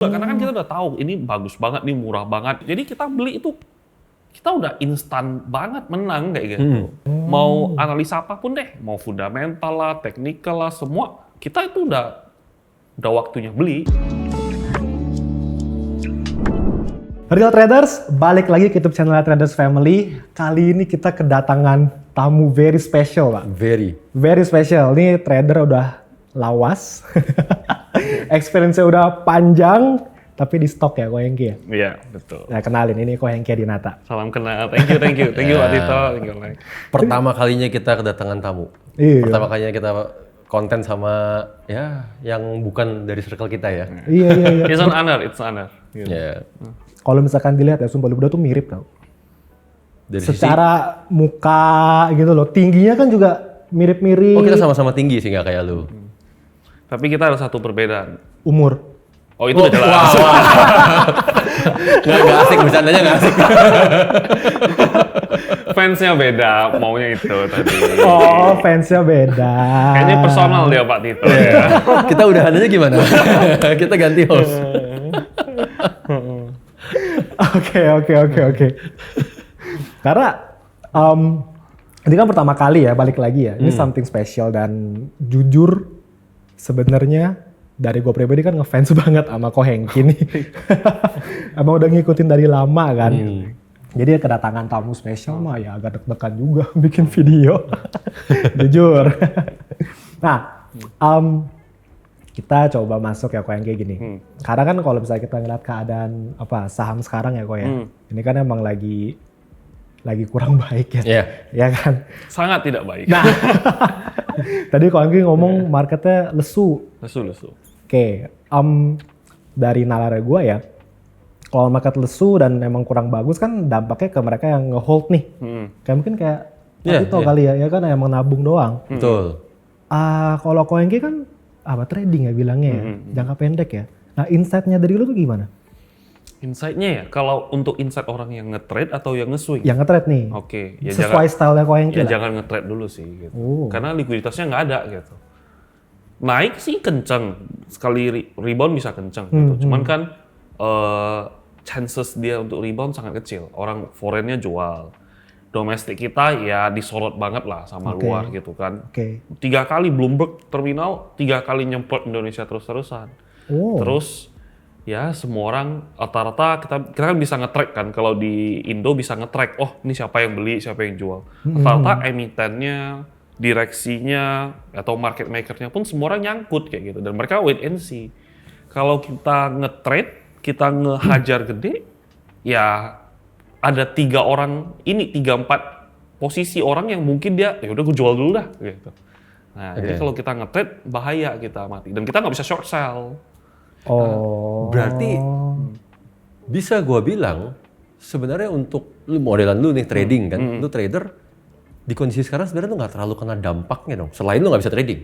Karena kan kita udah tahu ini bagus banget, ini murah banget. Jadi kita beli itu kita udah instan banget menang kayak gitu. Mau analisa apapun deh, mau fundamental lah, teknikal lah, semua kita itu udah waktunya beli. Real Traders, balik lagi ke YouTube channel Traders Family. Kali ini kita kedatangan tamu very special, Pak. Very special. Ini trader udah lawas. Experience-nya udah panjang, tapi di stok ya, Ko Hengki ya? Iya, betul. Nah, kenalin, ini Ko Hengki Adinata. Salam kenal, thank you Pak Tito. Pertama kalinya kita kedatangan tamu. Iya. Pertama kalinya kita konten sama ya yang bukan dari circle kita ya. Iya. It's an honor. Gitu. Ya. Kalau misalkan dilihat ya, sumpah lu berdua tuh mirip tau. Dari Secara muka gitu loh, tingginya kan juga mirip-mirip. Oh, kita sama-sama tinggi sih, nggak kayak lu. Tapi kita ada satu perbedaan. Umur. Oh itu udah jelas. Nggak asik, bercandanya nggak asik. Fansnya beda, maunya itu tadi. Oh, fansnya beda. Kayaknya personal dia Pak Tito. Kita udahannya gimana? Kita ganti host. Oke. Karena ini kan pertama kali ya balik lagi ya. Ini something special dan jujur sebenarnya dari gue pribadi kan ngefans banget sama Ko Hengki nih. Emang udah ngikutin dari lama kan. Jadi kedatangan tamu spesial mah ya agak deg-degan juga bikin video. Jujur. Nah, kita coba masuk ya Ko Hengki gini. Karena kan kalau misalnya kita ngeliat keadaan saham sekarang ya Ko ya. Ini kan emang lagi kurang baik ya. Iya. Ya kan? Sangat tidak baik. Nah, tadi Ko Hengki ngomong marketnya lesu. Lesu. Oke, dari nalar gue ya, kalau market lesu dan emang kurang bagus kan dampaknya ke mereka yang nge-hold nih. Kayak mungkin kayak itu kali ya kan emang nabung doang. Betul. Kalau Ko Hengki kan trading ya bilangnya ya, jangka pendek ya. Nah insight-nya dari lu tuh gimana? Insight-nya ya, kalau untuk insight orang yang nge-trade atau yang nge-swing? Yang nge-trade nih. Oke, ya sesuai style-nya Ko Hengki ya lah. jangan nge-trade dulu sih gitu. Karena likuiditasnya nggak ada gitu. Naik sih kenceng, sekali rebound bisa kenceng gitu. Cuman kan chances dia untuk rebound sangat kecil. Orang foreignnya jual. Domestik kita ya disorot banget lah sama luar gitu kan. 3 kali Bloomberg terminal, 3 kali nyemprot Indonesia terus-terusan. Terus ya semua orang rata-rata kita kan bisa nge-track kan. Kalau di Indo bisa nge-track, oh ini siapa yang beli, siapa yang jual. Rata-rata emitennya, direksinya, atau market maker-nya pun semua orang nyangkut kayak gitu. Dan mereka wait and see. Kalau kita nge-trade, kita ngehajar gede, ya ada 3 orang, ini 3-4 posisi orang yang mungkin dia, ya udah gue jual dulu dah gitu. Nah, jadi kalau kita nge-trade, bahaya kita mati. Dan kita nggak bisa short sell. Berarti bisa gua bilang sebenarnya untuk lu modelan lu nih trading kan, lu trader di kondisi sekarang sebenarnya lu nggak terlalu kena dampaknya dong. Selain lu nggak bisa trading.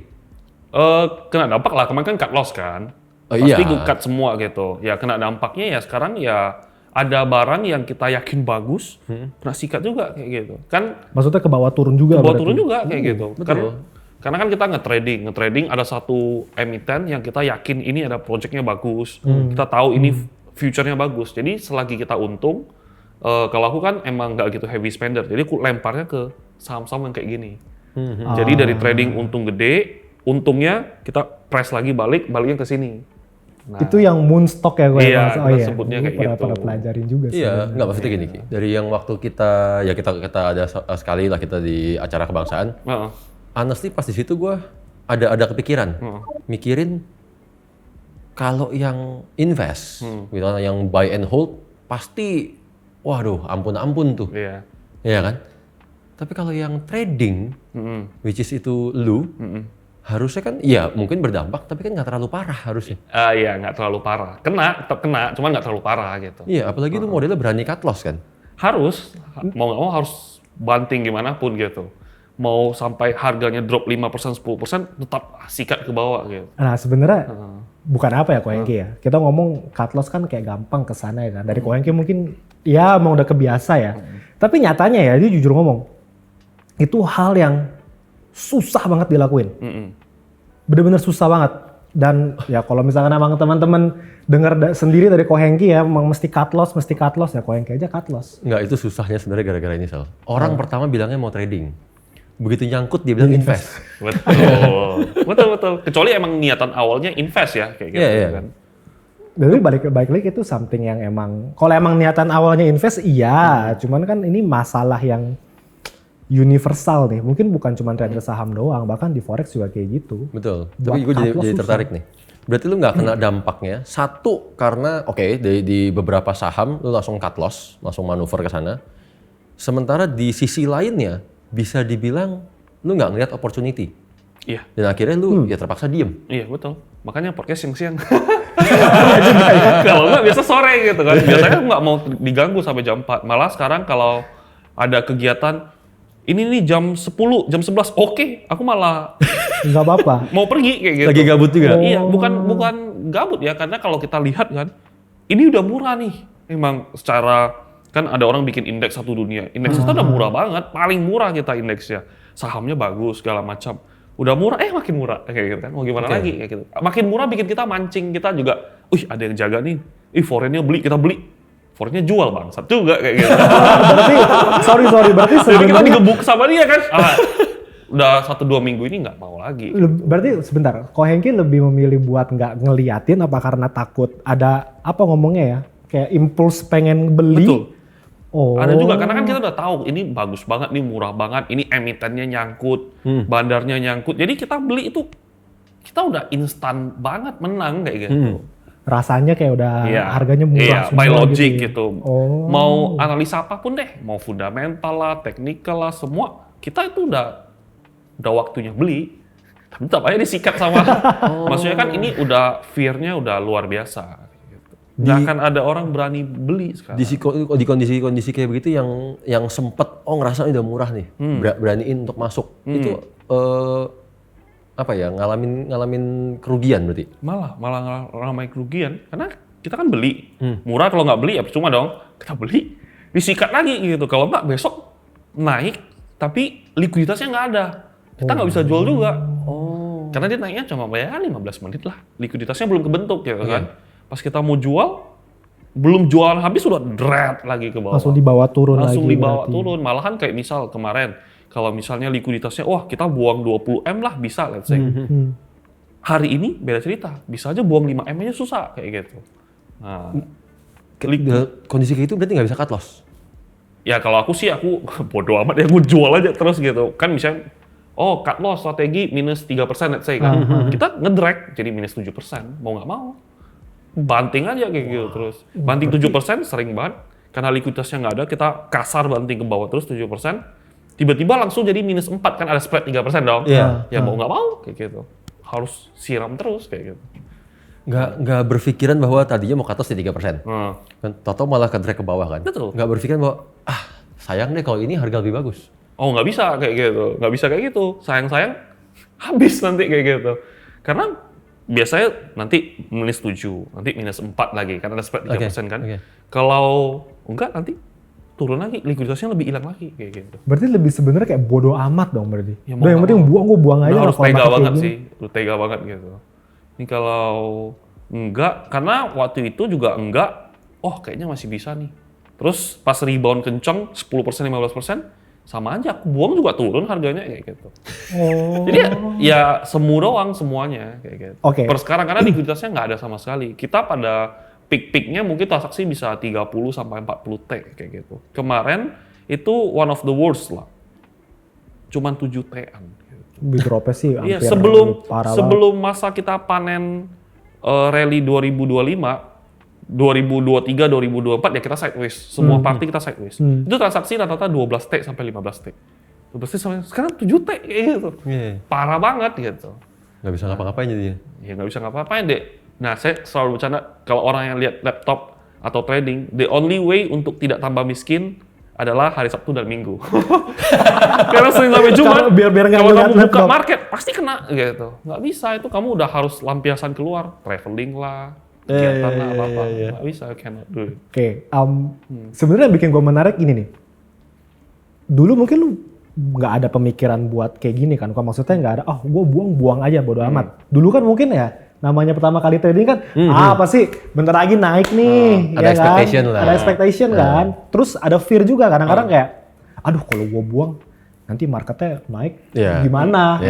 Kena dampak lah, kemarin kan cut loss kan. Oh, Pasti iya. gue cut semua gitu. Ya kena dampaknya ya sekarang ya ada barang yang kita yakin bagus, kena sikat juga kayak gitu. Kan Maksudnya ke bawah turun juga. kayak gitu. Betul. Karena kan kita nge-trading ada satu emiten yang kita yakin ini ada projectnya bagus. Kita tahu ini future-nya bagus. Jadi selagi kita untung, kalau aku kan emang nggak gitu heavy spender. Jadi aku lemparnya ke saham-saham yang kayak gini. Jadi dari trading untung gede, untungnya kita press lagi baliknya ke sini. Nah, Itu yang moonstock ya gue. Iya, kita sebutnya kayak gitu. Pernah pelajarin juga sih. Iya, nggak maksudnya gini Ki. Dari yang waktu kita ada sekali lah kita di acara kebangsaan. Honestly pas di situ gue ada kepikiran, mikirin kalau yang invest, misalnya yang buy and hold, pasti, waduh, ampun tuh, iya kan? Tapi kalau yang trading, which is itu lu, harusnya kan, ya mungkin berdampak, tapi kan nggak terlalu parah harusnya. Iya, nggak terlalu parah. Tetap kena, cuman nggak terlalu parah gitu. Iya, apalagi lu modelnya berani cut loss kan? Harus, mau nggak mau harus banting gimana pun gitu. Mau sampai harganya drop 5%, 10%, tetap sikat ke bawah gitu. Nah sebenarnya bukan apa ya Ko Hengki ya. Kita ngomong cut loss kan kayak gampang ke sana ya kan. Dari Ko Hengki mungkin ya emang udah kebiasa ya. Tapi nyatanya ya dia jujur ngomong, itu hal yang susah banget dilakuin. Bener-bener susah banget. Dan ya kalau misalkan emang teman-teman dengar sendiri dari Ko Hengki ya, emang mesti cut loss ya Ko Hengki aja cut loss. Enggak, itu susahnya sebenarnya gara-gara ini, Sal. Orang pertama bilangnya mau trading. Begitu nyangkut dia bilang invest. Betul. Kecuali emang niatan awalnya invest ya kayak gitu kan. Jadi balik lagi itu something yang emang, kalau emang niatan awalnya invest iya, cuman kan ini masalah yang universal nih. Mungkin bukan cuma trader saham doang, bahkan di forex juga kayak gitu. Betul. Tapi gue jadi tertarik nih. Berarti lu nggak kena dampaknya. Satu karena di beberapa saham lu langsung cut loss, langsung manuver ke sana. Sementara di sisi lainnya bisa dibilang lu nggak ngeliat opportunity. Iya. Dan akhirnya lu ya terpaksa diem. Iya betul. Makanya podcast siang-siang. Kalau nggak biasa sore gitu kan. Biasanya nggak mau diganggu sampai jam 4. Malah sekarang kalau ada kegiatan ini nih jam 10, jam 11, oke, aku malah nggak apa-apa. mau pergi kayak gitu. Lagi gabut juga? Iya, bukan gabut ya, karena kalau kita lihat kan, ini udah murah nih. Emang secara, kan ada orang bikin indeks satu dunia. Indeks itu udah murah banget, paling murah kita indeksnya. Sahamnya bagus, segala macam. Udah murah, makin murah kayak gitu kan. Mau gimana lagi kayak gitu. Makin murah bikin kita mancing, kita juga, ada yang jaga nih. Foreignnya beli, kita beli. Foreignnya jual bangsat juga kayak gitu. Berarti, sorry, berarti Jadi kita sebenarnya digebuk sama dia kan. Udah 1-2 minggu ini nggak mau lagi. berarti sebentar, Ko Hengki lebih memilih buat nggak ngeliatin apa karena takut ada apa ngomongnya ya? Kayak impuls pengen beli. Betul. Oh. Ada juga, karena kan kita udah tahu ini bagus banget, ini murah banget, ini emitennya nyangkut, bandarnya nyangkut. Jadi kita beli itu, kita udah instan banget menang kayak gitu. Rasanya kayak udah harganya murah semua by logic gitu. Oh. Mau analisa apapun deh, mau fundamental lah, teknikal lah, semua kita itu udah waktunya beli. Tapi tetap aja disikat sama. Maksudnya kan ini udah fear-nya udah luar biasa. Nggak akan ada orang berani beli sekarang. Di kondisi kayak begitu yang sempet ngerasa udah murah nih, beraniin untuk masuk. Itu ngalamin kerugian berarti? Malah ngalamin kerugian, karena kita kan beli. Murah, kalau nggak beli ya percuma dong. Kita beli, disikat lagi gitu. Kalau nggak besok naik, tapi likuiditasnya nggak ada. Kita nggak bisa jual juga. Karena dia naiknya cuma 15 menit lah. Likuiditasnya belum kebentuk gitu kan. Pas kita mau jual, belum jualan habis sudah dret lagi ke bawah. Langsung dibawa turun lagi. Langsung dibawa turun. Malahan kayak misal kemarin, kalau misalnya likuiditasnya, kita buang 20M lah bisa, let's say. Hari ini beda cerita, bisa aja buang 5M aja susah kayak gitu. Nah, kondisi kayak itu berarti nggak bisa cut loss? Ya kalau aku bodo amat ya, aku jual aja terus gitu. Kan misalnya, cut loss strategi minus 3% let's say kan. Kita ngedrag jadi minus 7%, mau nggak mau. Banting aja kayak gitu terus. Banting 7% sering banget, karena likuiditasnya nggak ada, kita kasar banting ke bawah terus 7%. Tiba-tiba langsung jadi minus 4, kan ada spread 3% dong. Yeah. Ya mau nggak mau kayak gitu. Harus siram terus kayak gitu. Nggak berpikiran bahwa tadinya mau ke atas di 3%. Kan toto malah ke drag ke bawah kan. Betul. Nggak berpikiran bahwa sayang deh kalau ini harga lebih bagus. Nggak bisa kayak gitu. Nggak bisa kayak gitu. Sayang-sayang habis nanti kayak gitu. Karena biasanya nanti minus 7, nanti minus 4 lagi. Kan ada spread 3% kan. Kalau enggak nanti turun lagi, likuiditasnya lebih hilang lagi kayak gitu. Berarti lebih sebenarnya kayak bodo amat dong berarti. Ya, yang penting gue buang aja. Harus tega banget sih, lu tega banget gitu. Ini kalau enggak, karena waktu itu juga enggak, kayaknya masih bisa nih. Terus pas rebound kenceng 10%, 15%, sama aja, aku buang juga turun harganya kayak gitu. Jadi ya semu doang semuanya kayak gitu. Per sekarang, karena likuiditasnya nggak ada sama sekali. Kita pada peak-peaknya mungkin transaksi bisa 30 sampai 40 T kayak gitu. Kemarin itu one of the worst lah. Cuman 7 T-an. Lebih dropnya sih hampir sebelum masa kita panen rally 2025, 2023, 2024 ya kita sideways. Semua party kita sideways. Itu transaksi rata-rata 12 T sampai 15 T. 12 T sampai sekarang 7 T kayak gitu. Parah banget gitu. Nggak bisa ngapa-ngapain jadinya. Ya nggak bisa ngapa-ngapain deh. Nah, saya selalu bercanda, kalau orang yang lihat laptop atau trading, the only way untuk tidak tambah miskin adalah hari Sabtu dan Minggu. Karena Senin sampai Jumat, biar kalau kamu buka market, pasti kena gitu. Nggak bisa, itu kamu udah harus lampiasan keluar. Traveling lah, kegiatan lah, apa-apa. Nggak bisa, cannot do it. Sebenarnya yang bikin gue menarik ini nih. Dulu mungkin lu nggak ada pemikiran buat kayak gini kan? Maksudnya nggak ada, gue buang aja bodo amat. Dulu kan mungkin ya, namanya pertama kali trading kan, apa sih bentar lagi naik nih, ada expectation kan? lah. Ada expectation kan. Terus ada fear juga kadang-kadang kayak, aduh kalau gue buang nanti marketnya naik gimana?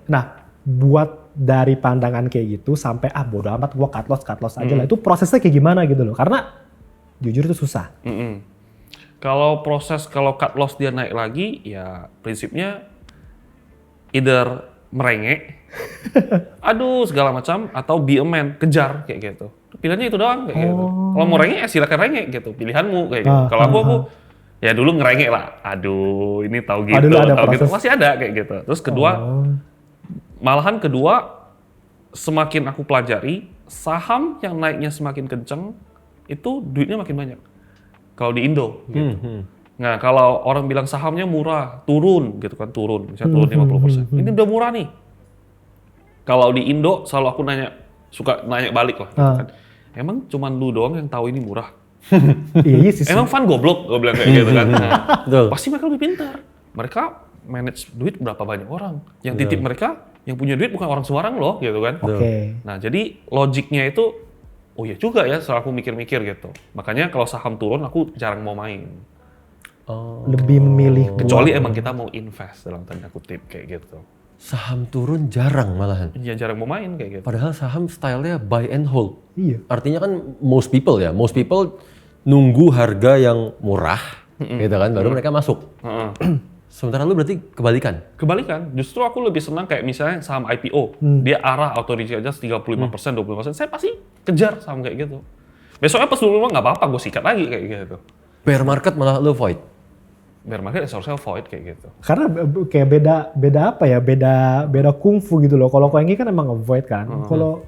Nah, buat dari pandangan kayak gitu sampai bodo amat gue cut loss aja lah. Itu prosesnya kayak gimana gitu loh? Karena jujur itu susah. Kalau cut loss dia naik lagi, ya prinsipnya either merengek, aduh segala macam, atau be a man, kejar kayak gitu. Pilihannya itu doang kayak gitu. Kalau mau rengek ya silakan rengek gitu, pilihanmu kayak gitu. Kalau aku ya dulu ngerengek lah, aduh ini tahu gitu, tahu gitu, masih ada kayak gitu. Terus malahan kedua, semakin aku pelajari, saham yang naiknya semakin kenceng, itu duitnya makin banyak. Kalau di Indo gitu. Nah, kalau orang bilang sahamnya murah, turun gitu kan, misalnya turun 50%. Ini udah murah nih. Kalau di Indo, selalu aku suka nanya balik lah gitu kan. Emang cuman lu doang yang tahu ini murah? Iya sih. Emang fun goblok, gue bilang kayak gitu kan. Nah, pasti mereka lebih pintar. Mereka manage duit berapa banyak orang. Yang titip mereka, yang punya duit bukan orang sembarang loh, gitu kan. Nah, jadi logiknya itu, oh iya juga ya, setelah aku mikir-mikir gitu. Makanya kalau saham turun, aku jarang mau main. Lebih memilih. Kecuali emang kita mau invest dalam tanda kutip kayak gitu. Saham turun jarang malahan. Iya, jarang mau main kayak gitu. Padahal saham stylenya buy and hold. Iya. Artinya kan most people nunggu harga yang murah, gitu kan, baru mereka masuk. Sementara lu berarti kebalikan? Kebalikan, justru aku lebih senang kayak misalnya saham IPO. Dia arah auto adjust 35%, 20%, saya pasti kejar saham kayak gitu. Besoknya pas dulu nggak apa-apa, gue sikat lagi kayak gitu. Bear market malah lu avoid? Bear market seharusnya avoid kayak gitu. Karena kayak beda apa ya, beda kungfu gitu loh. Kalau Koengi kan emang avoid kan. Kalau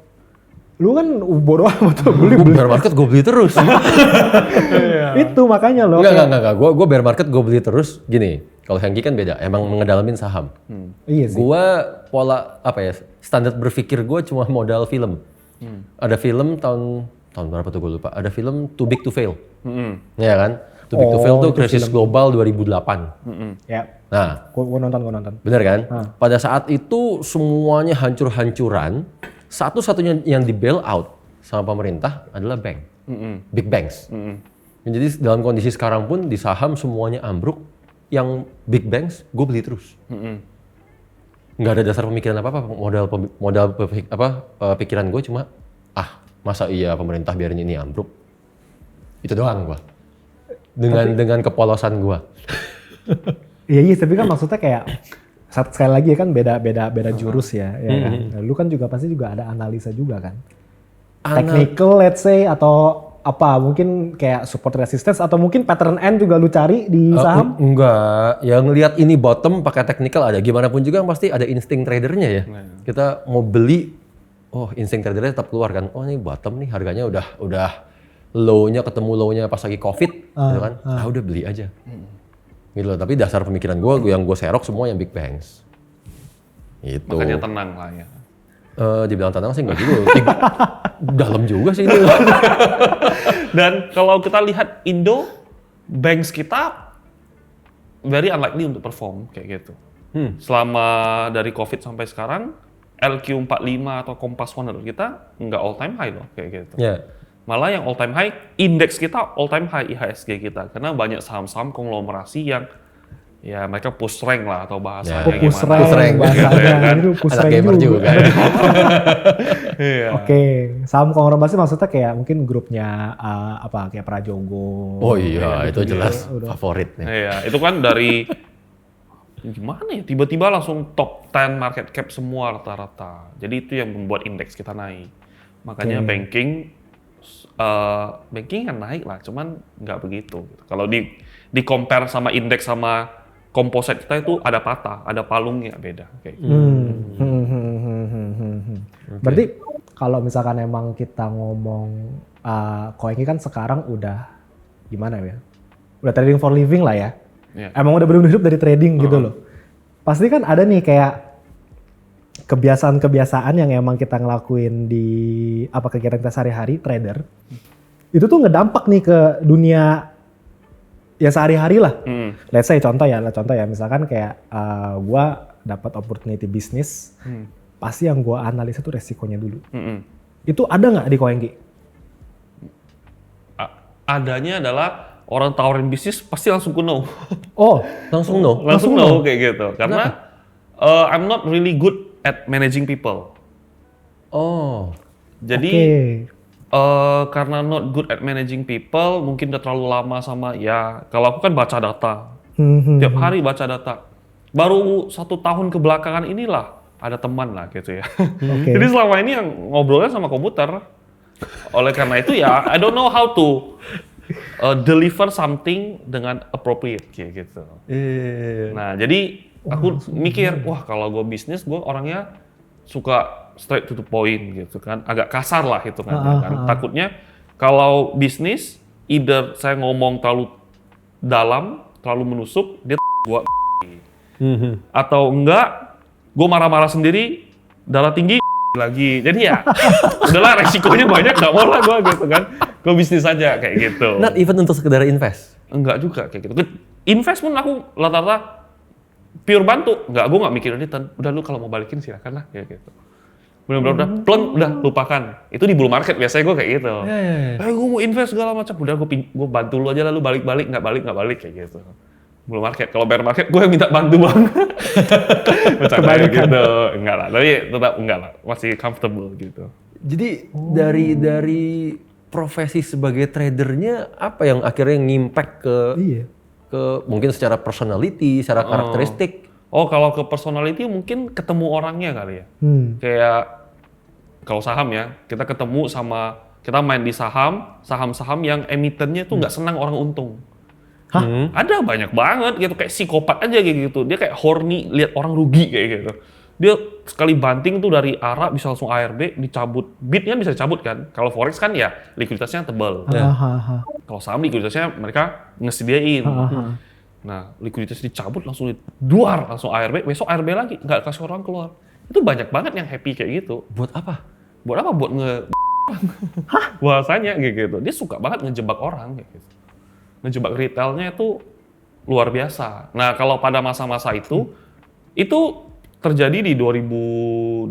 lu kan bodo amat tuh beli. Bear market gue beli terus. Itu makanya loh. Enggak. Gue bear market gue beli terus. Gini, kalau Hengki kan beda. Emang ngedalamin saham. Iya sih. Gue pola standar berpikir gue cuma modal film. Ada film tahun berapa tuh gue lupa. Ada film Too Big to Fail. Ya kan? Too Big to Fail tuh krisis global 2008. Ya. Nah, gue nonton. bener kan? Pada saat itu semuanya hancur-hancuran. Satu-satunya yang di bail out sama pemerintah adalah bank, big banks. Jadi dalam kondisi sekarang pun di saham semuanya ambruk, yang big banks gue beli terus. Nggak ada dasar pemikiran apa-apa, pikiran gue cuma masa iya pemerintah biarin ini ambruk, itu doang gue. Dengan kepolosan gue. Iya, tapi kan maksudnya kayak sekali lagi kan beda jurus ya kan. Lu kan juga pasti juga ada analisa juga kan. Technical let's say atau apa mungkin kayak support resistance atau mungkin pattern end juga lu cari di saham? Enggak, yang lihat ini bottom pakai technical ada. Gimana pun juga pasti ada insting tradernya ya. Kita mau beli, insting tradernya tetap keluar kan. Oh ini bottom nih harganya udah low-nya ketemu low-nya pas lagi COVID gitu kan. Udah beli aja. Gitu loh, tapi dasar pemikiran gue yang gue serok semua yang big banks. Gitu. Makanya tenang lah ya. Dibilang tenang sih enggak juga. Dalam juga sih ini. Dan kalau kita lihat Indo, banks kita very unlikely untuk perform kayak gitu. Selama dari COVID sampai sekarang, LQ45 atau Kompas 100 kita nggak all time high loh kayak gitu. Malah yang all time high, indeks kita all time high IHSG kita. Karena banyak saham-saham konglomerasi yang ya mereka push rank lah atau bahasanya gimana. Push rank bahasanya, itu push rank juga. Oke, saham konglomerasi maksudnya kayak mungkin grupnya kayak Prajogo. Oh iya, itu jelas favorit nih. Iya, itu kan dari gimana ya, tiba-tiba langsung top 10 market cap semua rata-rata. Jadi itu yang membuat indeks kita naik. Makanya banking kan naik lah, cuman nggak begitu. Kalau di compare sama indeks sama komposit kita itu ada patah, ada palungnya beda. Kayak gitu. Berarti kalau misalkan emang kita ngomong Koengi kan sekarang udah gimana ya? Udah trading for living lah ya. Emang udah bener-bener hidup dari trading gitu loh. Pasti kan ada nih kayak kebiasaan-kebiasaan yang emang kita ngelakuin di kegiatan kita sehari-hari trader. Itu tuh ngedampak nih ke dunia ya sehari-hari lah. Let's say contoh ya misalkan kayak gua dapat opportunity bisnis pasti yang gue analisa tuh resikonya dulu. Itu ada nggak di Koengki? Adanya adalah orang tawarin bisnis pasti langsung no. Oh, Langsung no? Langsung no kayak gitu. Karena I'm not really good at managing people. Oh. Jadi karena not good at managing people, mungkin udah terlalu lama sama ya. Kalau aku kan baca data, tiap hari baca data. Baru 1 tahun kebelakangan inilah ada teman lah gitu ya. Jadi selama ini yang ngobrolnya sama komputer. Oleh karena itu ya, I don't know how to deliver something dengan appropriate kayak gitu. Nah jadi aku mikir, wah kalau gue bisnis, gue orangnya suka straight to the point gitu kan, agak kasar lah gitu kan. Takutnya kalau bisnis, either saya ngomong terlalu dalam, terlalu menusuk, dia gua atau enggak, gue marah-marah sendiri, darah tinggi lagi. Jadi ya, udahlah resikonya banyak, nggak mau lah gue gitu kan. Gue bisnis aja kayak gitu. Not even untuk sekedar invest? Enggak juga kayak gitu. Invest pun aku rata-rata pure bantu. Enggak, gue nggak mikirin return. Udah lu kalau mau balikin silakan lah kayak gitu. Bener-bener udah pleng, udah lupakan. Itu di bull market biasanya gue kayak gitu. Gue mau invest segala macam. Udah gue bantu lu aja lah, lu balik-balik, nggak balik kayak gitu. Bull market, kalau bear market gue yang minta bantu bang. Bercanda gitu, enggak lah. Tapi tetap enggak lah, masih comfortable gitu. Jadi dari profesi sebagai tradernya apa yang akhirnya ngimpact ke mungkin secara personality, secara karakteristik? Oh kalau ke personality mungkin ketemu orangnya kali ya. Kayak kalau saham ya, kita ketemu sama, kita main di saham-saham yang emitennya tuh nggak senang orang untung. Ada banyak banget gitu, kayak psikopat aja kayak gitu. Dia kayak horny lihat orang rugi kayak gitu. Dia sekali banting tuh dari ARA bisa langsung ARB dicabut. Bit kan bisa dicabut kan. Kalau forex kan ya likuiditasnya tebal. Kalau saham likuiditasnya mereka ngesediain. Nah, likuiditas dicabut langsung duar, langsung ARB, besok ARB lagi, nggak kasih orang keluar. Itu banyak banget yang happy kayak gitu. Buat apa? Buat apa? Buat bahasanya kayak gitu. Dia suka banget ngejebak orang kayak gitu. Ngejebak retailnya itu luar biasa. Nah, kalau pada masa-masa itu terjadi di 2022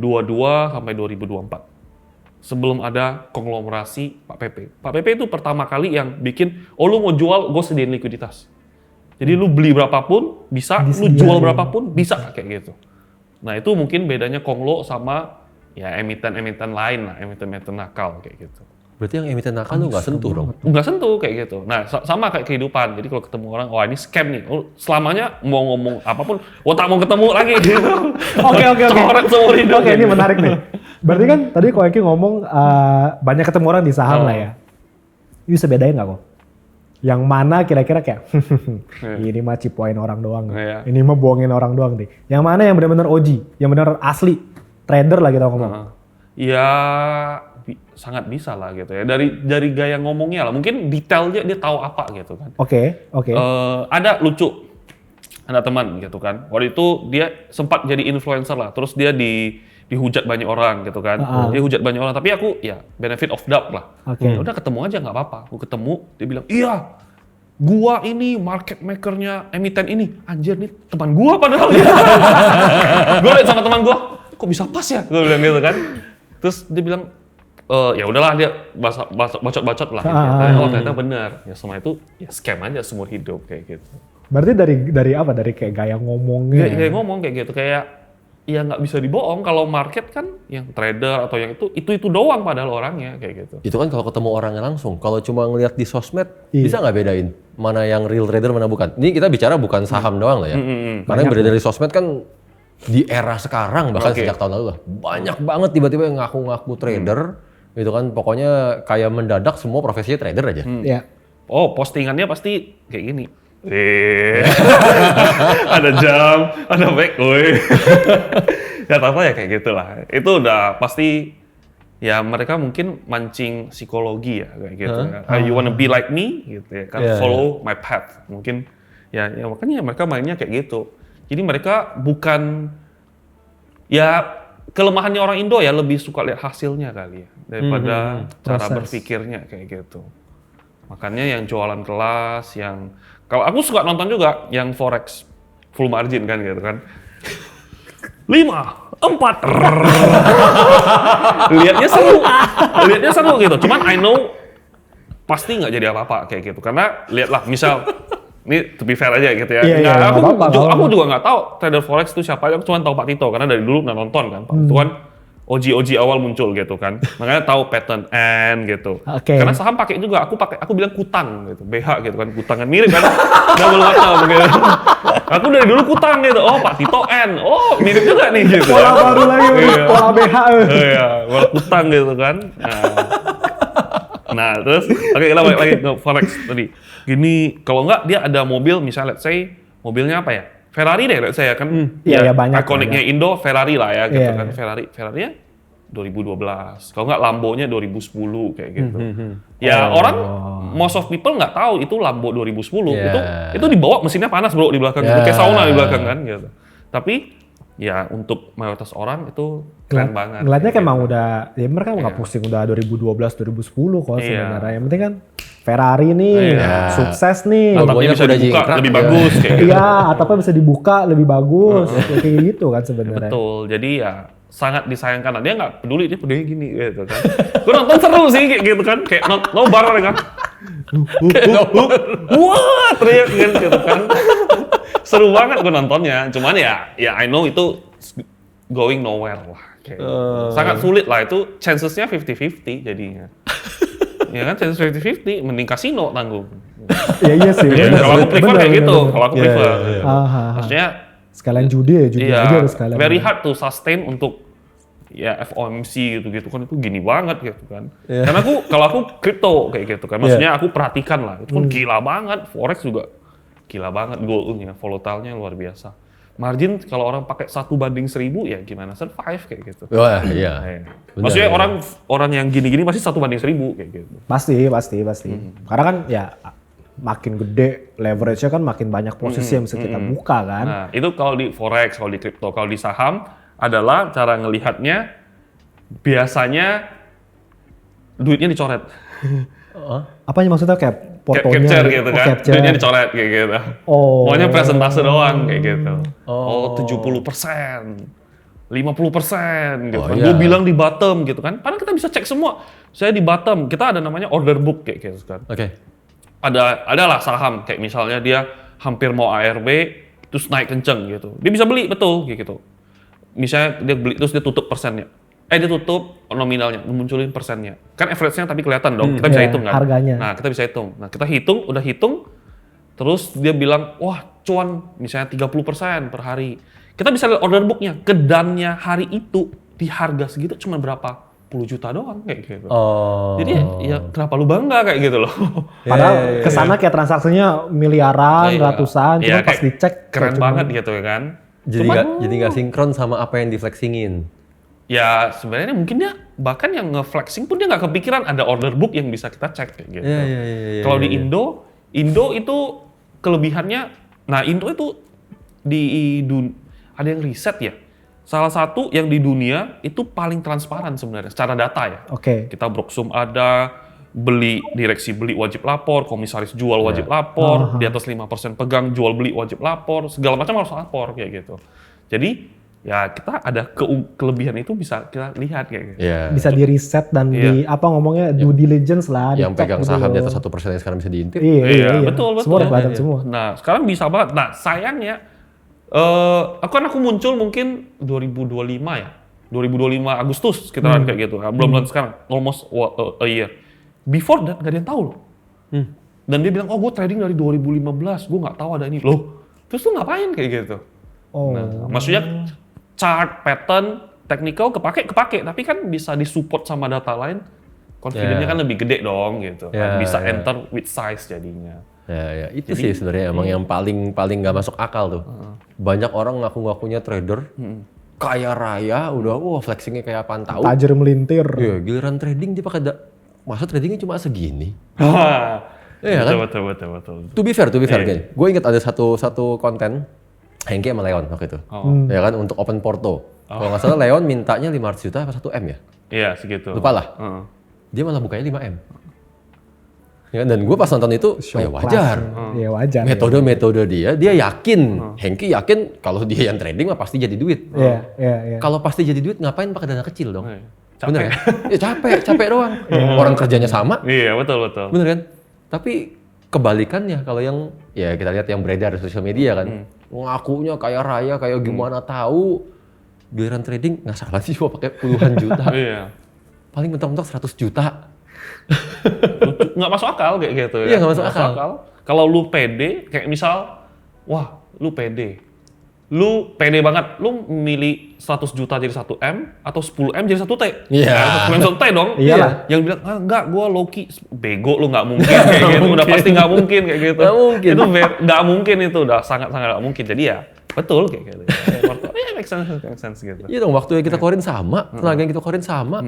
sampai 2024. Sebelum ada konglomerasi Pak PP. Pak PP itu pertama kali yang bikin, lu mau jual, gue sediain likuiditas. Jadi lu beli berapapun bisa, lu jual berapapun bisa kayak gitu. Nah, itu mungkin bedanya Konglo sama ya emiten-emiten lain lah, emiten-emiten nakal kayak gitu. Berarti yang emiten nakal lu nggak sentuh dong? Nggak sentuh kayak gitu. Nah, sama kayak kehidupan. Jadi kalau ketemu orang, wah ini scam nih. Selamanya mau ngomong apapun, tak mau ketemu lagi gitu. Oke. Coret seumur hidup. Oke, ini menarik nih. Berarti kan tadi Koengki ngomong banyak ketemu orang di saham lah ya. Ini bisa bedain nggak kok? Yang mana kira-kira kayak ini mah cipoin orang doang. Ini mah bohongin orang doang deh. Yang mana yang benar-benar OG, yang benar asli trader lah kita ngomong. Ya sangat bisa lah gitu ya. Dari gaya ngomongnya lah. Mungkin detailnya dia tahu apa gitu kan. Oke. Ada lucu. Ada teman gitu kan. Waktu itu dia sempat jadi influencer lah. Terus dia dihujat banyak orang gitu kan. Dia hujat banyak orang. Tapi aku ya benefit of doubt lah. Udah ketemu aja nggak apa-apa. Aku ketemu, dia bilang, iya, gua ini market makernya emiten ini. Anjir nih teman gua padahal. Gua liat sama teman gua, kok bisa pas ya? Gua bilang gitu kan. Terus dia bilang, ya udahlah dia bacot-bacot lah. Oh ternyata benar. Ya semua itu ya scam aja seumur hidup kayak gitu. Berarti dari apa? Dari kayak gaya ngomongnya? Gaya ngomong kayak gitu, kayak ya nggak bisa dibohong. Kalau market kan yang trader atau yang itu doang padahal orangnya kayak gitu. Itu kan kalau ketemu orangnya langsung. Kalau cuma ngelihat di sosmed, bisa nggak bedain mana yang real trader mana bukan? Ini kita bicara bukan saham doang lah ya. Karena yang beredar di sosmed kan di era sekarang bahkan sejak tahun lalu lah banyak banget tiba-tiba yang ngaku-ngaku trader. Itu kan pokoknya kayak mendadak semua profesinya trader aja. Oh postingannya pasti kayak gini. Ada jam, ada back, ya apa ya kayak gitulah. Itu udah pasti ya mereka mungkin mancing psikologi ya kayak gitu. You wanna be like me gitu ya kan, follow my path. Mungkin ya makanya mereka mainnya kayak gitu. Jadi mereka bukan ya kelemahannya orang Indo ya lebih suka lihat hasilnya kali ya daripada cara berpikirnya kayak gitu. Makanya yang jualan kelas, yang kalau aku suka nonton juga yang forex full margin kan gitu kan. 5, 4. Lihatnya seru gitu. Cuman I know pasti nggak jadi apa-apa kayak gitu. Karena lihatlah, misal ini to be fair aja gitu ya. Iya, Aku juga nggak tahu trader forex itu siapa. Aku cuma tahu Pak Tito karena dari dulu pernah nonton kan. Pak Tito kan OG awal muncul gitu kan. Makanya tahu pattern N gitu. Karena saham pakai juga. Aku bilang kutang gitu. BH gitu kan. Kutang kan mirip kan. Double macam gitu. Aku dari dulu kutang gitu. Oh Pak Tito N. Oh mirip juga nih gitu. Pola baru lagi, pola BH. Iya, pola kutang gitu kan. Nah terus, oke kita balik lagi ke forex tadi. Gini, kalau nggak dia ada mobil, misalnya let's say mobilnya apa ya? Ferrari deh, let's say ya kan. Iya, banyak. Ikoniknya Indo, Ferrari lah ya gitu kan. Ferrari-nya 2012. Kalau nggak Lambo-nya 2010 kayak gitu. Ya orang, most of people nggak tahu itu Lambo 2010. Itu dibawa mesinnya panas bro di belakang, gitu. Kayak sauna di belakang kan gitu. Tapi ya untuk mayoritas orang itu keren banget. Ngeliatnya kayak emang udah, ya mereka nggak pusing udah 2012, 2010 kok sebenarnya. Yang penting kan Ferrari nih, sukses nih. Atapnya bisa dibuka lebih bagus kayak gitu. Iya, atapnya bisa dibuka lebih bagus, kayak gitu kan sebenarnya. Betul, jadi ya sangat disayangkan. Dia nggak peduli, dia peduli gini gitu kan. Gue nonton seru sih kayak gitu kan, kayak nobar kan. Wah, teriak gitu kan. Seru banget gue nontonnya. Cuman ya I know itu going nowhere lah. Sangat sulit lah itu, chances-nya 50-50 jadinya. Ya kan, chances 50-50, mending kasino tanggung. Iya sih. Kalau aku prefer kayak gitu, kalau aku prefer. Maksudnya sekalian judi aja harus sekalian. Very hard to sustain untuk ya FOMC gitu kan, itu gini banget gitu kan. Karena kalau aku crypto kayak gitu kan, maksudnya aku perhatikan lah, itu kan gila banget, forex juga gila banget, goalnya, volatile-nya luar biasa. Margin kalau orang pakai 1/1000 ya gimana survive kayak gitu. Wah iya. Maksudnya orang yang gini-gini pasti 1/1000 kayak gitu. Pasti. Karena kan ya makin gede leverage-nya kan makin banyak posisi yang bisa kita buka kan. Nah itu kalau di forex, kalau di crypto, kalau di saham adalah cara ngelihatnya biasanya duitnya dicoret. Apanya maksudnya kayak fotonya? Capture gitu kan, duitnya dicoret kayak gitu. Pokoknya presentase doang kayak gitu. 70%, 50% gitu kan. Gue bilang di bottom gitu kan. Padahal kita bisa cek semua. Saya di bottom, kita ada namanya order book kayak gitu kan. Adalah saham kayak misalnya dia hampir mau ARB, terus naik kenceng gitu. Dia bisa beli betul kayak gitu. Misalnya dia beli terus dia tutup persennya. Dia tutup nominalnya, munculin persennya. Kan average-nya tapi kelihatan dong, kita bisa hitung kan. Harganya. Nah, kita bisa hitung. Nah, kita udah hitung, terus dia bilang, wah cuan misalnya 30% per hari. Kita bisa lihat order book-nya, kedannya hari itu di harga segitu cuma berapa puluh juta doang kayak gitu. Jadi ya kenapa lu bangga kayak gitu loh. Padahal kesana kayak transaksinya miliaran, ratusan, cuma pas dicek. Keren banget gitu ya kan. Jadi nggak sinkron sama apa yang di-flexingin. Ya sebenarnya mungkin dia bahkan yang nge-flexing pun dia nggak kepikiran ada order book yang bisa kita cek kayak gitu. Kalau di Indo itu kelebihannya, nah Indo itu ada yang riset ya. Salah satu yang di dunia itu paling transparan sebenarnya secara data ya. Kita Broksum ada, beli direksi beli wajib lapor, komisaris jual wajib lapor, di atas 5% pegang jual beli wajib lapor, segala macam harus lapor kayak gitu. Jadi ya kita ada kelebihan itu bisa kita lihat kayak gitu. Bisa di riset dan di due diligence lah. Yang pegang saham di atas 1% yang sekarang bisa diintip. Iya. Betul. Semua kelihatan semua. Nah sekarang bisa banget. Nah sayangnya aku muncul mungkin 2025 ya. 2025 Agustus sekitaran kayak gitu. Belum bulan sekarang. Almost a year. Before that nggak ada yang tahu loh. Dan dia bilang, gue trading dari 2015. Gue nggak tahu ada ini. Loh, terus lu ngapain kayak gitu? Nah, maksudnya chart, pattern, technical kepake, tapi kan bisa disupport sama data lain, confidence-nya kan lebih gede dong gitu. Bisa enter with size jadinya. Itu sih sebenarnya emang yang paling nggak masuk akal tuh. Banyak orang ngaku-ngakunya trader, kaya raya, udah flexingnya kayak apaan tahu. Tajir melintir. Iya, giliran trading dia pakai masa tradingnya cuma segini. Iya kan? Betul. To be fair kan. Gue ingat ada satu konten Hengki sama Leon waktu itu, ya kan untuk open porto. Kalau nggak salah Leon mintanya 500 juta apa 1 M ya? Iya segitu. Lupa lah. Dia malah bukanya 5 M. Ya, dan gue pas nonton itu, ya wajar. Ya wajar. Metode dia yakin. Hengki yakin kalau dia yang trading mah pasti jadi duit. Iya. Kalau pasti jadi duit, ngapain pakai dana kecil dong? Capek. Bener kan? Ya capek doang. Orang kerjanya sama. Iya, betul. Bener kan? Tapi kebalikannya kalau yang ya kita lihat yang beredar di sosial media kan, ngakunya kaya raya, kayak gimana tahu, giliran trading nggak salah sih cuma pakai puluhan juta. Iya. Paling mentok-mentok 100 juta. Nggak masuk akal kayak gitu ya. Iya, nggak masuk akal. Kalau lu pede, kayak misal, wah lu pede banget, lu milih 100 juta jadi 1M atau 10M jadi 1T. Iya. 10M 1T dong. Iyalah. Yang bilang, enggak, gua low-key, bego lu nggak mungkin kayak gitu. Udah pasti nggak mungkin kayak gitu. Nggak mungkin. Itu nggak mungkin itu, udah sangat-sangat nggak mungkin. Jadi ya, betul kayak gitu. Make sense gitu. Iya dong, waktu yang kita keluarin sama, tenaga yang kita keluarin sama.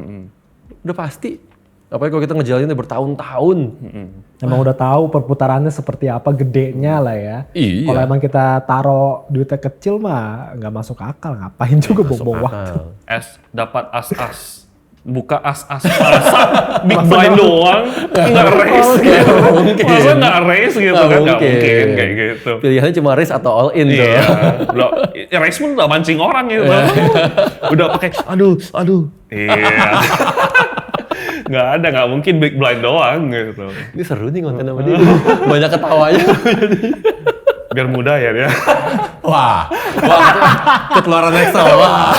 Udah pasti. Apalagi kalau kita ngejalaninnya bertahun-tahun. Emang udah tahu perputarannya seperti apa, gedenya lah ya. Iya. Kalau emang kita taruh duitnya kecil mah nggak masuk akal, ngapain juga buang-buang waktu. Dapat as-as. Buka as-as pasang, big blind doang, nggak race gitu. Masa nggak race gitu kan? Nggak mungkin kayak gitu. Pilihannya cuma race atau all in tuh. Iya, race pun udah mancing orang gitu. Udah pakai, aduh. Iya. Nggak mungkin big blind doang gitu. Ini seru nih konten sama dia. Banyak ketawanya. Biar mudah ya dia. Wah, ketularan Excel. Wah.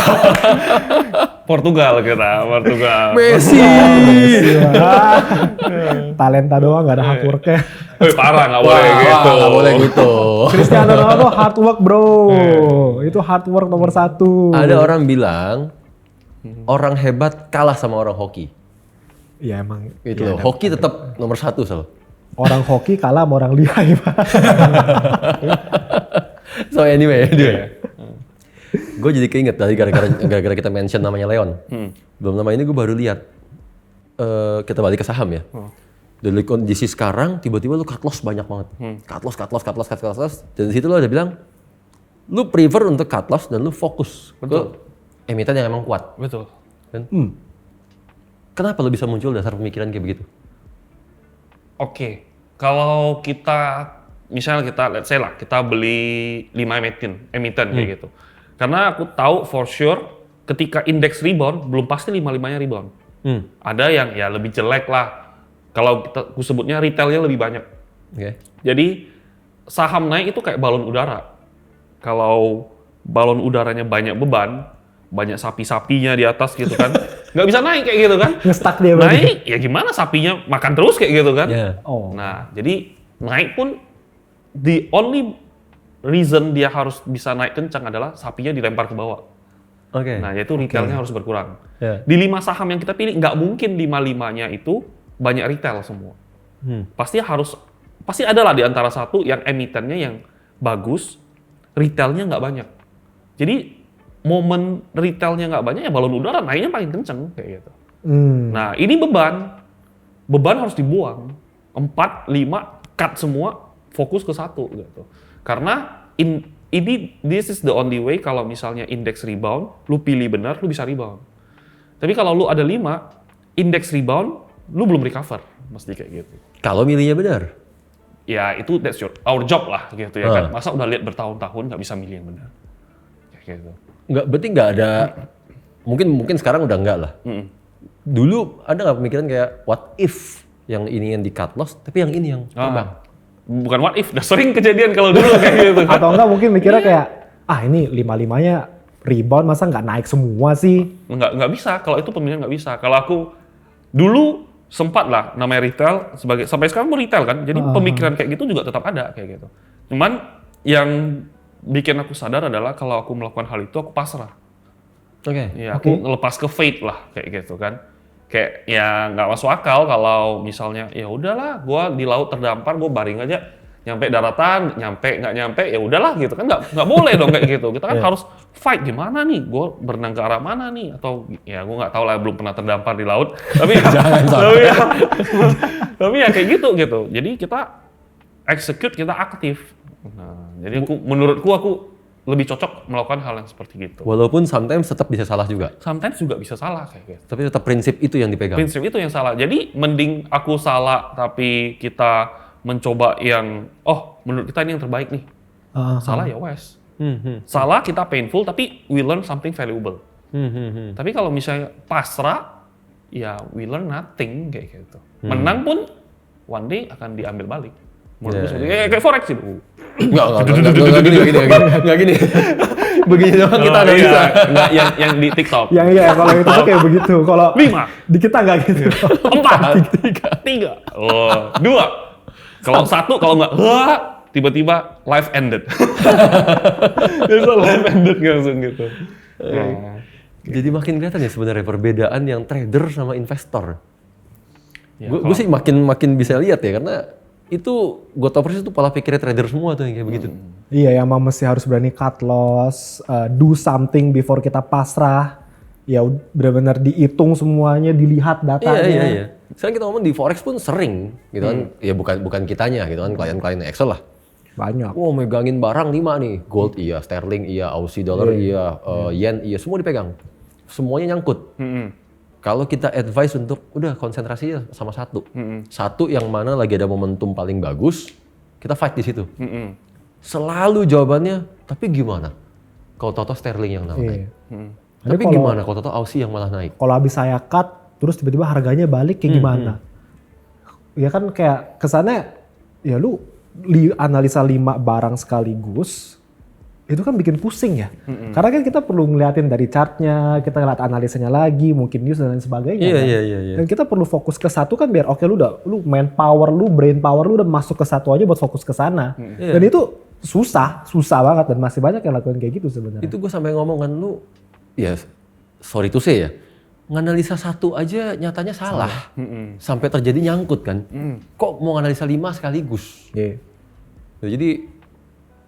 Portugal. Messi. Talenta doang, nggak ada hard worknya. Parah, nggak boleh gitu. Nggak boleh gitu. Cristiano Ronaldo hard work bro. Itu hard work nomor 1. Ada orang bilang, orang hebat kalah sama orang hoki. Ya emang. Gitu ya, loh. Hoki tetap nomor 1 Sal. Orang hoki kalah sama orang lihai Pak. So anyway. Gue jadi keinget tadi gara-gara kita mention namanya Leon. Belum nama ini gue baru lihat. Kita balik ke saham ya. Dari kondisi sekarang tiba-tiba lu cut loss banyak banget. Cut loss. Dan di situ lu ada bilang, lu prefer untuk cut loss dan lu fokus ke emiten yang emang kuat. Betul. Kan? Kenapa lu bisa muncul dasar pemikiran kayak begitu? Oke, kalau kita misalnya let's say lah kita beli 5 emiten kayak gitu. Karena aku tahu for sure ketika indeks rebound belum pasti 5-5-nya rebound. Ada yang ya lebih jelek lah. Kalau aku sebutnya retailnya lebih banyak. Okay. Jadi saham naik itu kayak balon udara. Kalau balon udaranya banyak beban, banyak sapi-sapinya di atas gitu kan, nggak bisa naik kayak gitu kan. Ngestak dia berarti. Naik, ya gimana sapinya makan terus kayak gitu kan. Yeah. Nah, jadi naik pun the only reason dia harus bisa naik kencang adalah sapinya dilempar ke bawah. Oke. Nah, yaitu retailnya harus berkurang. Yeah. Di 5 saham yang kita pilih, nggak mungkin 5-5-nya itu banyak retail semua. Pasti ada lah di antara satu yang emitennya yang bagus, retailnya nggak banyak. Jadi momen retailnya nggak banyak, ya balon udara naiknya paling kenceng kayak gitu. Nah ini beban harus dibuang. 4, 5, cut semua, fokus ke satu gitu. Karena this is the only way kalau misalnya indeks rebound, lu pilih benar, lu bisa rebound. Tapi kalau lu ada 5, indeks rebound, lu belum recover, mesti kayak gitu. Kalau milihnya benar? Ya itu that's our job lah gitu ya kan. Masa udah lihat bertahun-tahun nggak bisa milih yang benar. Kayak gitu. Nggak, berarti nggak ada, mungkin sekarang udah nggak lah. Dulu ada nggak pemikiran kayak what if yang ini yang di cut loss, tapi yang ini yang terbang? Bukan what if, udah sering kejadian kalau dulu kayak gitu. Atau enggak mungkin mikirnya kayak, ini 5-5-nya rebound, masa nggak naik semua sih? Nggak bisa, kalau itu pemilihan nggak bisa. Kalau aku dulu sempat lah namanya retail, sampai sekarang mau retail kan, jadi pemikiran kayak gitu juga tetap ada kayak gitu. Cuman yang bikin aku sadar adalah kalau aku melakukan hal itu aku pasrah. Ya, aku ngelepas ke fate lah kayak gitu kan. Kayak ya nggak masuk akal kalau misalnya ya udahlah, gua di laut terdampar, gua baring aja, nyampe daratan, nggak nyampe, ya udahlah gitu kan, nggak boleh dong kayak gitu. Kita kan harus fight gimana nih, gua berenang ke arah mana nih, atau ya gua nggak tahu lah, belum pernah terdampar di laut, tapi tapi ya kayak gitu. Jadi kita execute, kita aktif. Nah, jadi menurutku aku lebih cocok melakukan hal yang seperti gitu. Walaupun sometimes tetap bisa salah juga. Sometimes juga bisa salah kayak gitu. Tapi tetap prinsip itu yang dipegang. Prinsip itu yang salah. Jadi mending aku salah tapi kita mencoba yang menurut kita ini yang terbaik nih. Salah ya wes. Salah kita painful tapi we learn something valuable. Tapi kalau misalnya pasrah ya we learn nothing kayak gitu. Menang pun one day akan diambil balik. Menurut gue kayak forex itu. Enggak gini. Begini doang kita analisa. Enggak yang di TikTok. Yang iya, kalau itu tuh kayak begitu. Kalau 5. di kita nggak gitu. 4. 3. Oh, 2. Kalau 1, kalau enggak, tiba-tiba life ended. Bisa life ended langsung gitu. Jadi makin kelihatan ya sebenarnya perbedaan yang trader sama investor. Gue sih makin bisa lihat ya, karena itu gue tau persis itu pola pikirnya trader semua tuh yang kayak begitu. Iya, yang mesti harus berani cut loss, do something before kita pasrah. Ya benar-benar dihitung semuanya, dilihat datanya. Iya. Sekarang kita ngomong di forex pun sering gitu kan. Ya bukan kitanya gitu kan, klien-klien Excel lah. Banyak. Wow, megangin barang 5 nih. Gold iya, sterling iya, Aussie dollar iya, yen iya, semua dipegang. Semuanya nyangkut. Kalau kita advice untuk udah konsentrasi sama satu. Satu yang mana lagi ada momentum paling bagus, kita fight di situ. Selalu jawabannya, tapi gimana? Kalau Toto sterling yang naik. Tapi gimana kalau Toto Aussie yang malah naik? Kalau habis saya cut, terus tiba-tiba harganya balik kayak gimana? Ya kan kayak kesannya, ya lu analisa 5 barang sekaligus, itu kan bikin pusing ya. Karena kan kita perlu ngeliatin dari chartnya, kita ngeliat analisanya lagi, mungkin news dan lain sebagainya. Iya. Dan kita perlu fokus ke satu kan biar lu main power lu, brain power lu udah masuk ke satu aja buat fokus ke sana. Dan itu susah banget dan masih banyak yang lakuin kayak gitu sebenarnya. Itu gue sampai ngomong kan lu, ya sorry to say ya, nganalisa satu aja nyatanya salah. Sampai terjadi nyangkut kan. Kok mau nganalisa 5 sekaligus? Jadi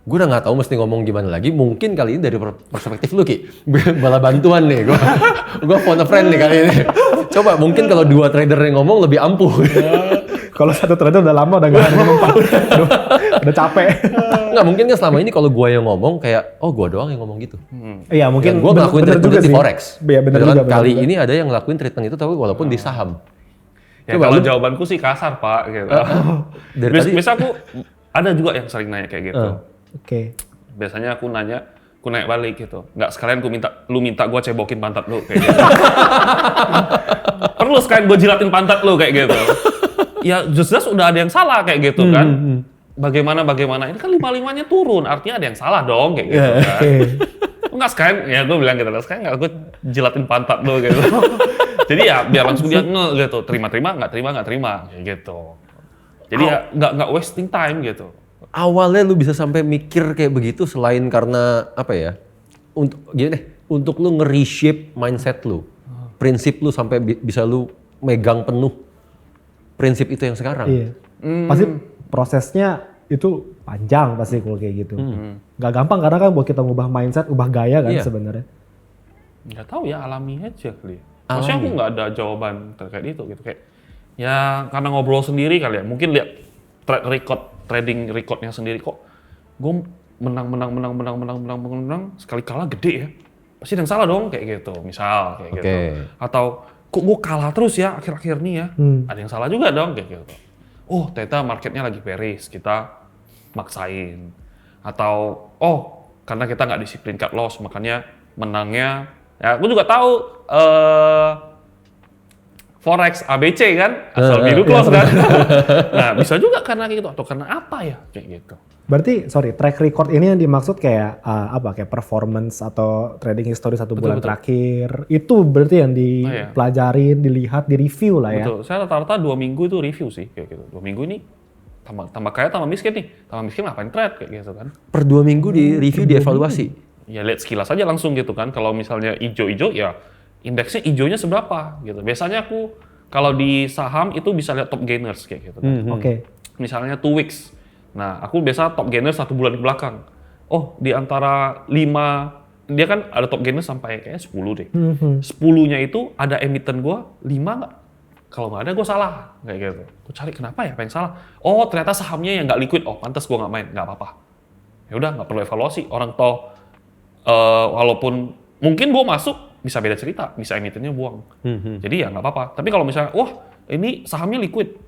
gue udah nggak tahu mesti ngomong gimana lagi. Mungkin kali ini dari perspektif lu Ki, bala bantuan nih. Gue phone a friend nih kali ini. Coba mungkin kalau 2 trader yang ngomong lebih ampuh. Kalau satu trader udah lama udah nggak ngomong udah capek. Nggak mungkin kan selama ini kalau gue yang ngomong kayak gue doang yang ngomong gitu. Iya mungkin gue ngelakuin treatment di forex. Iya benar juga. Bener kali juga. ini ada yang ngelakuin treatment itu tapi walaupun di saham. Ya kalau jawabanku sih kasar Pak. Gitu. Biasa aku ada juga yang sering nanya kayak gitu. Oke. Biasanya aku nanya balik gitu. Nggak sekalian lu minta gue cebokin pantat lu kayak gitu. Perlu sekalian gue jilatin pantat lu kayak gitu. Ya jelas udah ada yang salah kayak gitu kan. Bagaimana ini kan 5-5-nya turun, artinya ada yang salah dong kayak gitu kan. Nggak sekalian, ya gue bilang gitu, sekalian nggak gue jilatin pantat lu gitu. Jadi ya biar langsung dia gitu, terima nggak terima kayak gitu. Jadi ya nggak wasting time gitu. Awalnya lu bisa sampai mikir kayak begitu selain karena apa ya? Untuk lu nge-reshape mindset lu. Prinsip lu sampai bisa lu megang penuh prinsip itu yang sekarang. Iya. Pasti prosesnya itu panjang pasti kalau kayak gitu. Gak gampang karena kan buat kita ngubah mindset, ubah gaya kan sebenarnya. Nggak tahu ya, alami aja kali. Maksudnya aku nggak ada jawaban terkait itu gitu kayak. Ya karena ngobrol sendiri kali ya. Mungkin lihat trading recordnya sendiri kok. Gue menang sekali kalah gede ya. Pasti ada yang salah dong kayak gitu. Misal kayak gitu. Atau kok gue kalah terus ya akhir-akhir ini ya. Ada yang salah juga dong kayak gitu. Oh ternyata marketnya lagi bearish, kita maksain. Atau karena kita nggak disiplin cut loss makanya menangnya. Ya aku juga tahu Forex ABC kan, asal biru close kan. Nah bisa juga karena gitu atau karena apa ya kayak gitu. Berarti track record ini yang dimaksud kayak kayak performance atau trading history 1 bulan terakhir. Itu berarti yang dipelajarin, dilihat, direview lah ya. Betul, saya rata-rata 2 minggu itu review sih kayak gitu. 2 minggu ini tambah kaya tambah miskin nih. Tambah miskin ngapain trade kayak gitu kan. Per 2 minggu di review, dievaluasi. Ya lihat sekilas aja langsung gitu kan. Kalau misalnya hijau-hijau ya indeksnya hijaunya seberapa gitu. Biasanya aku kalau di saham itu bisa lihat top gainers kayak gitu kan. Misalnya 2 weeks. Nah, aku biasa top gainers 1 bulan ke belakang. Oh, di antara 5, dia kan ada top gainers sampai kayak 10 deh. 10-nya itu ada emiten gua 5 nggak? Kalau nggak ada gua salah kayak gitu. Gua cari kenapa ya, apa yang salah? Oh, ternyata sahamnya yang nggak liquid. Oh, pantas gua nggak main, nggak apa-apa. Ya udah, nggak perlu evaluasi. Orang toh walaupun mungkin gue masuk bisa beda cerita, bisa emitennya buang. Jadi ya nggak apa-apa. Tapi kalau misalnya, wah ini sahamnya liquid,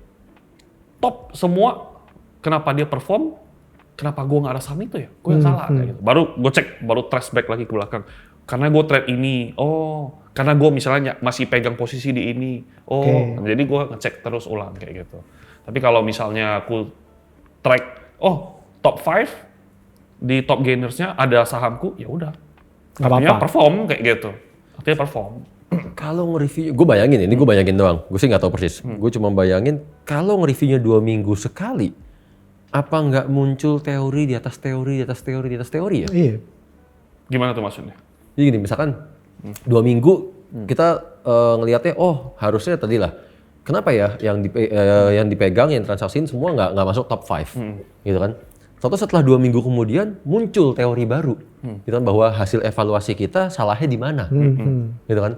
top semua, kenapa dia perform? Kenapa gue nggak ada saham itu ya? Gue yang salah kayak gitu. Baru gue cek, baru trace back lagi ke belakang. Karena gue trade ini, karena gue misalnya masih pegang posisi di ini, jadi gue ngecek terus ulang kayak gitu. Tapi kalau misalnya aku track, top 5 di top gainersnya ada sahamku, ya udah. Artinya perform kayak gitu. Artinya perform. Kalau nge-review, gue bayangin ini, gue bayangin doang. Gue sih nggak tahu persis. Gue cuma bayangin kalau nge-reviewnya 2 minggu sekali, apa nggak muncul teori di atas teori, di atas teori, di atas teori ya? Iya. Gimana tuh maksudnya? Jadi gini, misalkan 2 minggu kita ngelihatnya, harusnya tadi lah. Kenapa ya yang dipegang, yang transaksiin semua nggak masuk top 5, gitu kan? Setelah 2 minggu kemudian muncul teori baru, gitu kan, bahwa hasil evaluasi kita salahnya di mana, gitu kan?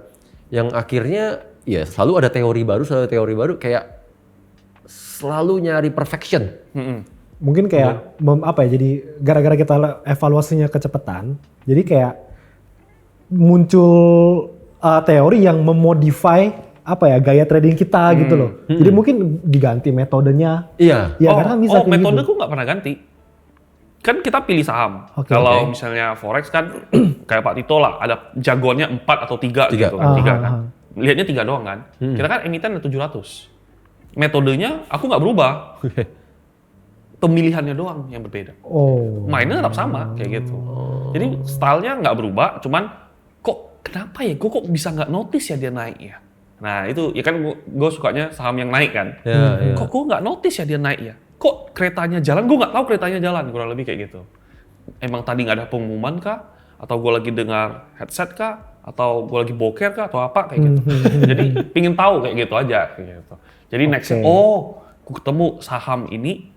Yang akhirnya ya selalu ada teori baru, kayak selalu nyari perfection. Mungkin kayak jadi gara-gara kita evaluasinya kecepatan, jadi kayak muncul teori yang memodify gaya trading kita gitu loh. Jadi mungkin diganti metodenya. Iya. Ya karena bisa kayak metode gitu. aku nggak pernah ganti. Kan kita pilih saham. Kalau misalnya forex kan kayak Pak Tito lah, ada jagoannya 4 atau 3 gitu kan. 3 kan. Lihatnya 3 doang kan. Kita kan emiten ada 700. Metodenya aku nggak berubah. Pemilihannya doang yang berbeda. Mainnya tetap sama kayak gitu. Jadi stylenya nggak berubah, cuman kenapa ya? Gue kok bisa nggak notice ya dia naik ya? Nah itu ya kan gue sukanya saham yang naik kan. Kok gue nggak notice ya dia naik ya? Kok keretanya jalan? Gue nggak tahu keretanya jalan, kurang lebih kayak gitu. Emang tadi nggak ada pengumuman kah? Atau gue lagi dengar headset kah? Atau gue lagi boker kah? Atau apa kayak gitu. Jadi pingin tahu kayak gitu aja. Kayak gitu. Jadi nextnya, gue ketemu saham ini,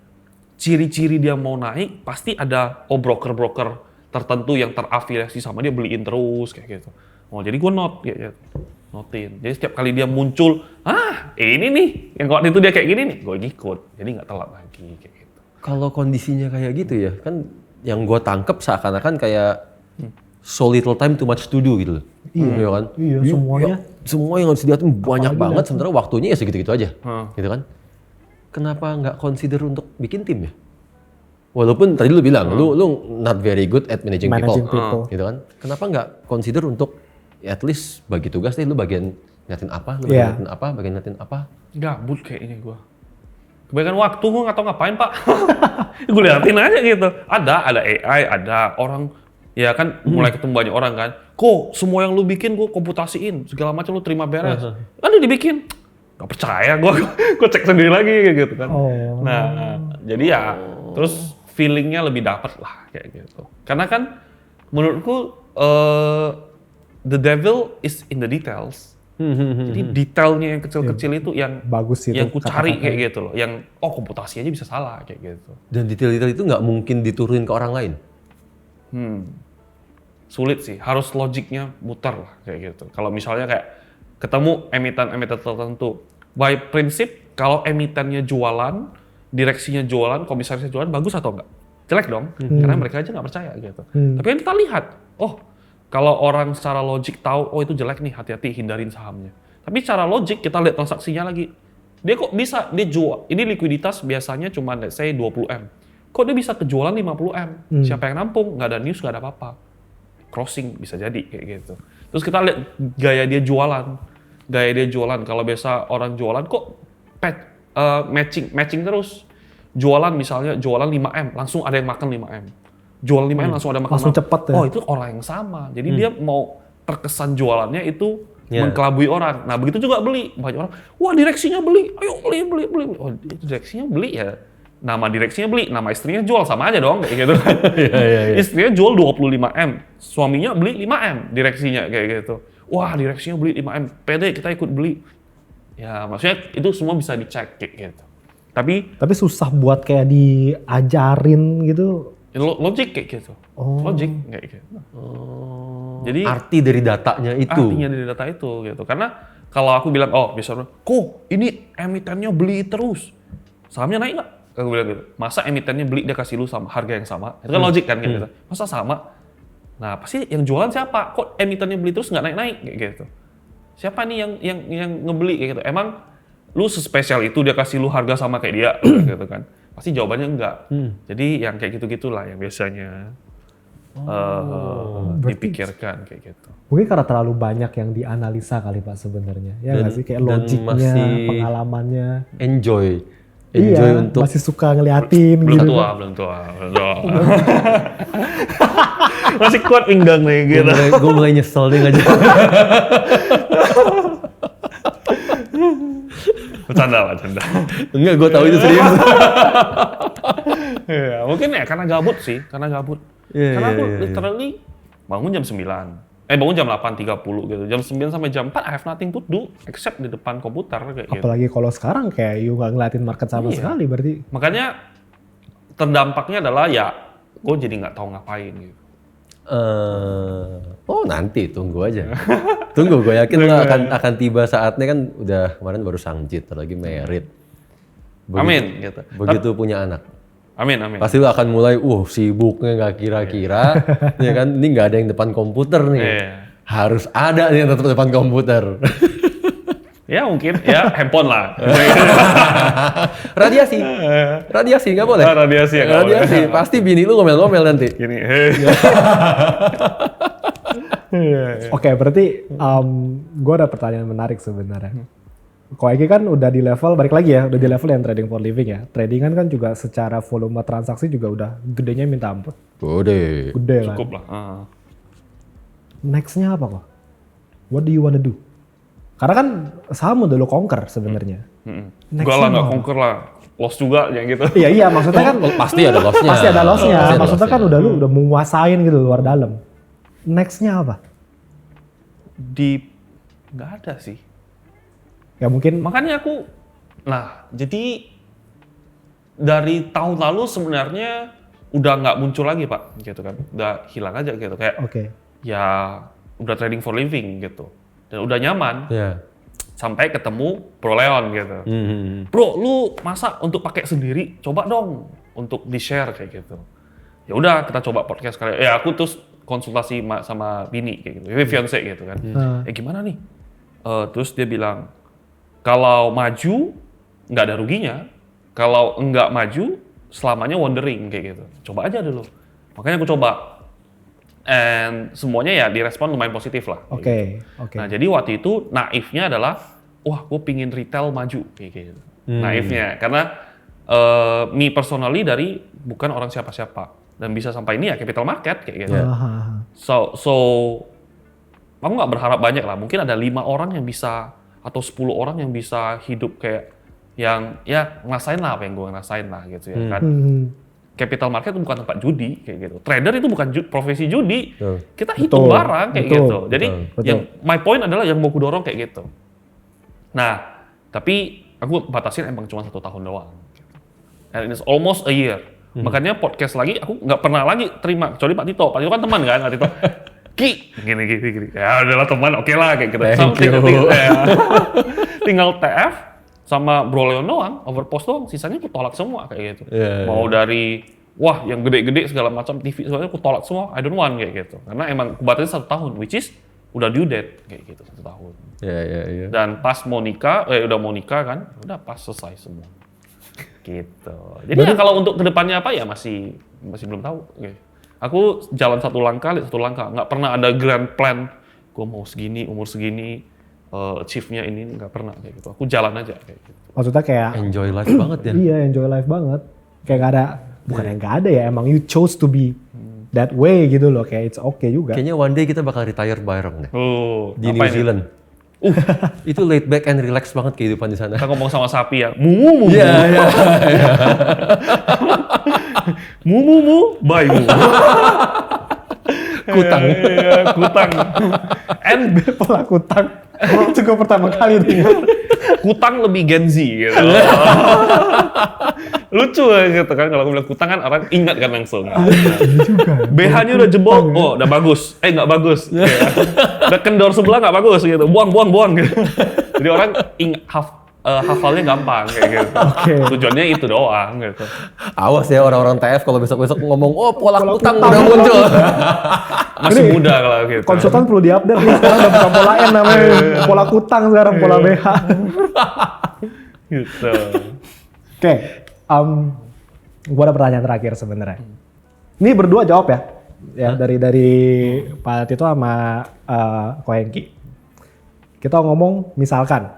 ciri-ciri dia mau naik pasti ada broker-broker tertentu yang terafiliasi sama dia beliin terus kayak gitu. Jadi gue notin. Jadi setiap kali dia muncul, ini nih, yang waktu itu dia kayak gini nih, gue ngikut. Jadi nggak telat lagi kayak gitu. Kalau kondisinya kayak gitu ya, kan yang gue tangkep seakan-akan kayak so little time too much to do gitu loh. Iya kan? Iya, semuanya. Semua yang harus dilihatin banyak banget, sementara waktunya ya segitu-gitu aja. Gitu kan? Kenapa nggak consider untuk bikin tim ya? Walaupun tadi lu bilang, lu not very good at managing people. Gitu kan? Kenapa nggak consider untuk at least bagi tugas deh, lu bagian ngeliatin apa, lu bagian ngeliatin apa. Gabut kayaknya gue. Kebanyakan waktu gue nggak tahu ngapain Pak. Gue liatin aja gitu. Ada AI, ada orang, ya kan mulai ketemu banyak orang kan. Kok semua yang lu bikin gue komputasiin, segala macam lu terima beres. Kan udah dibikin. Gak percaya gue cek sendiri lagi gitu kan. Nah, jadi ya terus feelingnya lebih dapat lah kayak gitu. Karena kan menurutku the devil is in the details. Jadi detailnya yang kecil-kecil itu yang bagus itu, yang ku cari kayak gitu loh. Yang komputasi aja bisa salah kayak gitu. Dan detail-detail itu nggak mungkin diturunin ke orang lain. Sulit sih. Harus logiknya muter lah kayak gitu. Kalau misalnya kayak ketemu emiten-emiten tertentu, by prinsip kalau emitennya jualan, direksinya jualan, komisarisnya jualan, bagus atau enggak? Jelek dong. Karena mereka aja nggak percaya gitu. Tapi kan kita lihat, kalau orang secara logik tahu, itu jelek nih, hati-hati hindarin sahamnya. Tapi secara logik kita lihat transaksinya lagi. Dia kok bisa, dia jual, ini likuiditas biasanya cuma let's say 20M. Kok dia bisa kejualan 50M? Siapa yang nampung? Nggak ada news, nggak ada apa-apa. Crossing bisa jadi kayak gitu. Terus kita lihat gaya dia jualan. Kalau biasa orang jualan kok matching terus. Jualan misalnya, jualan 5M, langsung ada yang makan 5M. Jual 5M langsung ada makan. Langsung cepat ya. Itu orang yang sama. Jadi dia mau terkesan jualannya itu mengkelabui orang. Nah begitu juga beli. Banyak orang, wah direksinya beli, ayo beli. Oh itu direksinya beli ya. Nama direksinya beli, nama istrinya jual, sama aja dong kayak gitu. Istrinya jual 25M, suaminya beli 5M direksinya kayak gitu. Wah direksinya beli 5M, pede kita ikut beli. Ya maksudnya itu semua bisa dicek kayak gitu. Tapi susah buat kayak diajarin gitu. Logik kayak gitu. Logik kayak gitu. Jadi arti dari datanya itu. Artinya dari data itu gitu. Karena kalau aku bilang, misalnya, kok ini emitennya beli terus, sahamnya naik nggak? Aku bilang gitu. Masa emitennya beli dia kasih lu sama harga yang sama? Itu kan logik kan gitu. Masa sama? Nah pasti yang jualan siapa? Kok emitennya beli terus nggak naik-naik kayak gitu? Siapa nih yang ngebeli kayak gitu? Emang lu sespesial itu dia kasih lu harga sama kayak dia gitu kan? Pasti jawabannya enggak. Jadi yang kayak gitu-gitulah yang biasanya dipikirkan kayak gitu. Mungkin karena terlalu banyak yang dianalisa kali Pak sebenarnya. Ya nggak sih? Kayak logiknya, pengalamannya. Enjoy Iya, untuk masih suka ngeliatin belum gitu. belum tua. Masih kuat pinggang nih gitu. Gue mulai nyesel nih ngajak. Bercanda. Enggak, gue tahu itu serius. Ya, mungkin ya karena gabut sih, karena aku literally bangun jam 9. Bangun jam 8.30 gitu. Jam 9 sampai jam 4 I have nothing to do except di depan komputer kayak gitu. Apalagi kalau sekarang kayak you nggak ngeliatin market sama sekali berarti. Makanya terdampaknya adalah ya gue jadi nggak tahu ngapain gitu. Nanti tunggu aja. Tunggu, gue yakin lah akan tiba saatnya kan. Udah kemarin baru sangjit, lagi married. Amin gitu. Begitu punya anak. Amin. Pasti lu akan mulai, sibuknya nggak kira-kira, ya kan? Ini nggak ada yang depan komputer nih. Harus ada nih yang tetap depan komputer. Ya mungkin, ya handphone lah. Radiasi nggak boleh. Radiasi ya. Radiasi, pasti bini lu ngomel-ngomel nanti. Gini. Oke, berarti gue ada pertanyaan menarik sebenarnya. Ko Eki kan udah di level, balik lagi ya, udah di level yang trading for living ya. Tradingan kan juga secara volume transaksi juga udah gedenya minta ampun. Gede kan. Cukup lah. Next-nya apa kok? What do you wanna do? Karena kan saham udah lo conquer sebenarnya. Enggak lah, nggak conquer lah. Loss juga yang gitu. Iya, maksudnya kan pasti ada loss-nya. Pasti ada loss-nya. Maksudnya kan udah lu udah menguasain gitu luar dalam. Next-nya apa? Nggak ada sih. Ya mungkin. Makanya jadi dari tahun lalu sebenarnya udah nggak muncul lagi Pak, gitu kan. Udah hilang aja gitu, kayak ya udah trading for living gitu. Dan udah nyaman. Sampai ketemu Bro Leon gitu. Bro, lu masa untuk pakai sendiri? Coba dong untuk di-share kayak gitu. Ya udah kita coba podcast kali. Ya aku terus konsultasi sama bini kayak gitu. Fiance gitu kan. Gimana nih? Terus dia bilang, kalau maju nggak ada ruginya, kalau enggak maju selamanya wondering kayak gitu. Coba aja dulu. Makanya aku coba. And semuanya ya direspon lumayan positif lah. Oke. Nah jadi waktu itu naifnya adalah, gue pingin retail maju kayak gitu. Naifnya karena me personally dari bukan orang siapa-siapa dan bisa sampai ini ya capital market kayak gitu. So aku nggak berharap banyak lah. Mungkin ada 5 orang yang bisa atau 10 orang yang bisa hidup kayak yang ya ngerasain lah apa yang gue ngerasain lah gitu ya kan. Capital market itu bukan tempat judi kayak gitu. Trader itu bukan profesi judi. Kita hitung barang kayak gitu. Jadi yang my point adalah yang mau ku dorong kayak gitu. Nah, tapi aku batasin emang cuma 1 tahun doang. And it's almost a year. Makanya podcast lagi aku nggak pernah lagi terima kecuali Pak Tito. Pak Tito kan teman kan, Pak Tito. Gini. Ya udahlah teman, oke lah kayak gitu. Tinggal TF sama Bro Leon doang, overpost doang, sisanya aku tolak semua kayak gitu. Mau dari yang gede-gede segala macam TV semuanya aku tolak semua, I don't want kayak gitu. Karena emang batasnya 1 tahun, which is udah due date kayak gitu 1 tahun. Dan pas mau nikah, udah mau nikah kan, udah pas selesai semua. Gitu. Jadi ya kalau untuk kedepannya apa ya masih belum tahu. Okay. Aku jalan satu langkah, nggak pernah ada grand plan. Gue mau segini, umur segini. Achieve-nya ini nggak pernah kayak gitu. Aku jalan aja kayak gitu. Maksudnya kayak enjoy life banget ya. Iya, enjoy life banget. Kayak nggak ada, bukan yang nggak ada ya. Emang you chose to be that way gitu loh. Kayak it's okay juga. Kayaknya one day kita bakal retire bareng deh. Di New Zealand. Itu laid back and relax banget kehidupan di sana. Kita ngomong sama sapi ya. Mu. Iya. Mu. Bye mu. Kutang. Kutang. And pola kutang. Juga pertama kali dengar. Kutang lebih Gen Z gitu. Lucu gitu kan kalau aku bilang kutang kan orang ingat kan langsung. BH-nya udah jebol, udah bagus. Nggak bagus. Udah kendor sebelah nggak bagus gitu. Buang gitu. Jadi orang hafalnya gampang kayak gitu. Tujuannya itu doang gitu. Awas ya orang-orang TF kalau besok-besok ngomong, pola kutang udah muncul. Masih muda kalau gitu. Konsultan perlu diupdate nih, sekarang udah bukan pola N namanya, pola kutang sekarang, pola BH. Gitu. Oke, gua ada pertanyaan terakhir sebenarnya. Ini berdua jawab ya. Ya, dari Pak Tito sama Ko Hengki. Kita ngomong misalkan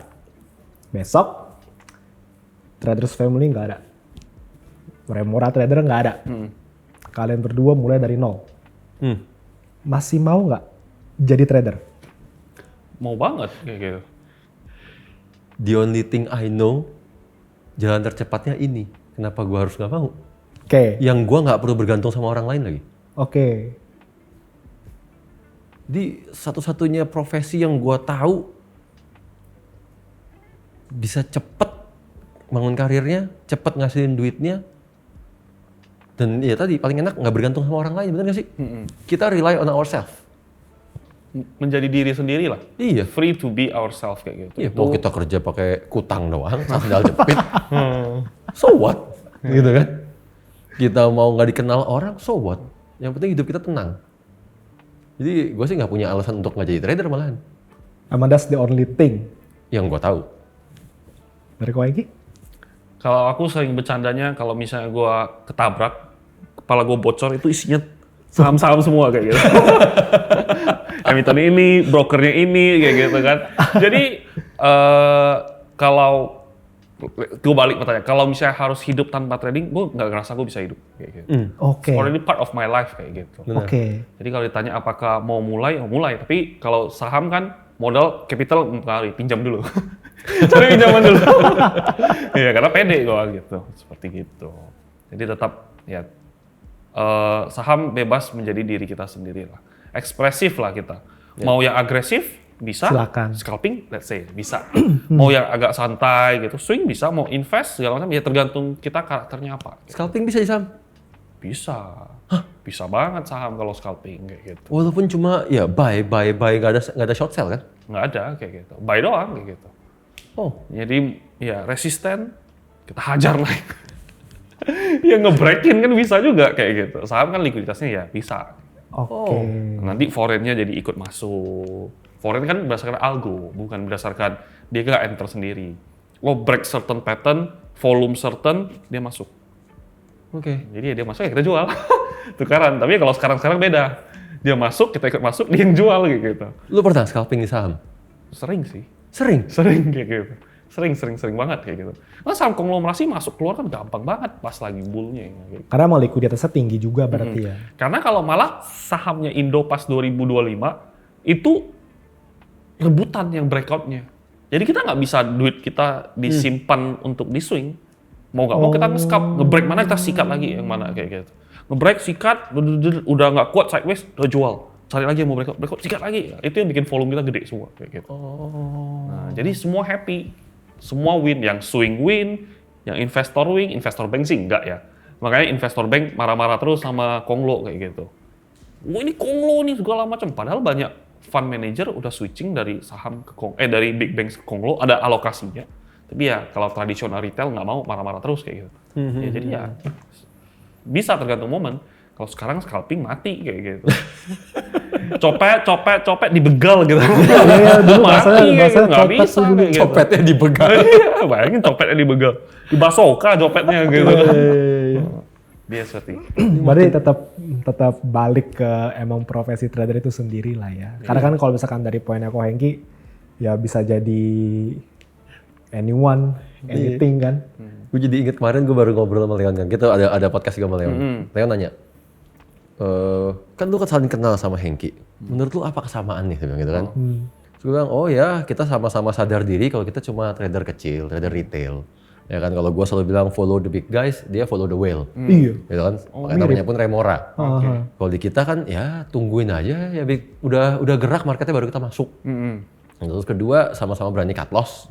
besok Traders Family nggak ada. Remora Trader nggak ada. Kalian berdua mulai dari nol. Masih mau nggak jadi trader? Mau banget kayak gitu. The only thing I know, jalan tercepatnya ini. Kenapa gua harus nggak mau? Oke. Yang gua nggak perlu bergantung sama orang lain lagi. Oke. Di satu-satunya profesi yang gua tahu bisa cepet bangun karirnya, cepet ngasihin duitnya, dan ya tadi paling enak nggak bergantung sama orang lain, bener nggak sih? Kita rely on ourselves. Menjadi diri sendiri lah. Iya. Free to be ourselves kayak gitu. Iya, mau kita kerja pakai kutang doang, sandal jepit, so what? Gitu kan? Kita mau nggak dikenal orang, so what? Yang penting hidup kita tenang. Jadi gue sih nggak punya alasan untuk nggak jadi trader malahan. That's the only thing. Yang gue tahu. Dari Ko Hengki? Kalau aku sering bercandanya kalau misalnya gue ketabrak, kepala gue bocor itu isinya saham-saham semua kayak gitu. Emiten ini, brokernya ini kayak gitu kan. Jadi kalau gue balik pertanyaan, kalau misalnya harus hidup tanpa trading, gue nggak ngerasa gue bisa hidup kayak gitu. Oke. Already part of my life kayak gitu. Oke. Jadi kalau ditanya apakah mau mulai, ya mulai. Tapi kalau saham kan modal capital mempengaruhi, pinjam dulu. Cari pinjaman dulu. Iya, karena pede gue gitu, seperti gitu. Jadi tetap ya saham bebas menjadi diri kita sendiri lah. Ekspresif lah kita. Mau yang agresif bisa, silakan. Scalping let's say bisa. Mau yang agak santai gitu, swing bisa. Mau invest segala macam ya tergantung kita karakternya apa. Scalping bisa saham? Bisa. Bisa banget saham kalau scalping kayak gitu. Walaupun cuma ya buy, nggak ada short sell kan? Nggak ada kayak gitu. Buy doang kayak gitu. Oh, Jadi ya resisten, kita hajar lah. Ya ngebreakin kan bisa juga kayak gitu. Saham kan likuiditasnya ya bisa. Oke. Nanti foreign-nya jadi ikut masuk. Foreign kan berdasarkan algo, bukan berdasarkan dia nggak enter sendiri. Lo break certain pattern, volume certain, dia masuk. oke. Jadi ya dia masuk ya kita jual. Tukaran. Tapi kalau sekarang beda. Dia masuk, kita ikut masuk, dia yang jual gitu. Lu pernah scalping di saham? Sering sih. Sering? Sering kayak gitu. Sering banget kayak gitu. Nah saham konglomerasi masuk keluar kan gampang banget pas lagi bullnya. Gitu. Karena mau likuiditasnya tinggi juga berarti ya. Karena kalau malah sahamnya Indo pas 2025 itu rebutan yang breakoutnya. Jadi kita nggak bisa duit kita disimpan untuk di swing. Mau nggak mau kita nge-scalp, nge-break mana kita sikat lagi yang mana kayak gitu. Nge-break, sikat, udah nggak kuat sideways, udah jual. Cari lagi yang mau breakout, sikat lagi. Itu yang bikin volume kita gede semua kayak gitu. Nah, jadi semua happy, semua win. Yang swing win, yang investor win, investor bank sih enggak ya. Makanya investor bank marah-marah terus sama Konglo kayak gitu. Wah ini Konglo nih segala macam. Padahal banyak fund manager udah switching dari saham ke dari big bank ke Konglo, ada alokasinya. Tapi ya kalau tradisional retail nggak mau marah-marah terus kayak gitu. Ya, jadi ya bisa tergantung momen. Kalau sekarang scalping mati kayak gitu. Copet dibegal gitu. Iya, dulu mati kayak gitu. Nggak copet bisa kayak gitu. Copetnya dibegal. Iya, bayangin copetnya dibegal. Dibasoka copetnya gitu. Biasa sih. Berarti tetap balik ke emang profesi trader itu sendiri lah ya. Karena kan kalau misalkan dari poinnya Ko Hengki, ya bisa jadi anyone, anything kan. Gue jadi inget kemarin gue baru ngobrol sama Leon kan. Kita ada podcast juga sama Leon. Leon nanya, kan lu kan saling kenal sama Hengki. Menurut lu apa kesamaan nih? Gitu kan. Terus gue bilang, oh ya kita sama-sama sadar diri kalau kita cuma trader kecil, trader retail. Ya kan kalau gue selalu bilang follow the big guys, dia follow the whale. Iya. Gitu kan. Makanya namanya pun Remora. Kalau di kita kan ya tungguin aja ya udah gerak marketnya baru kita masuk. Terus kedua sama-sama berani cut loss.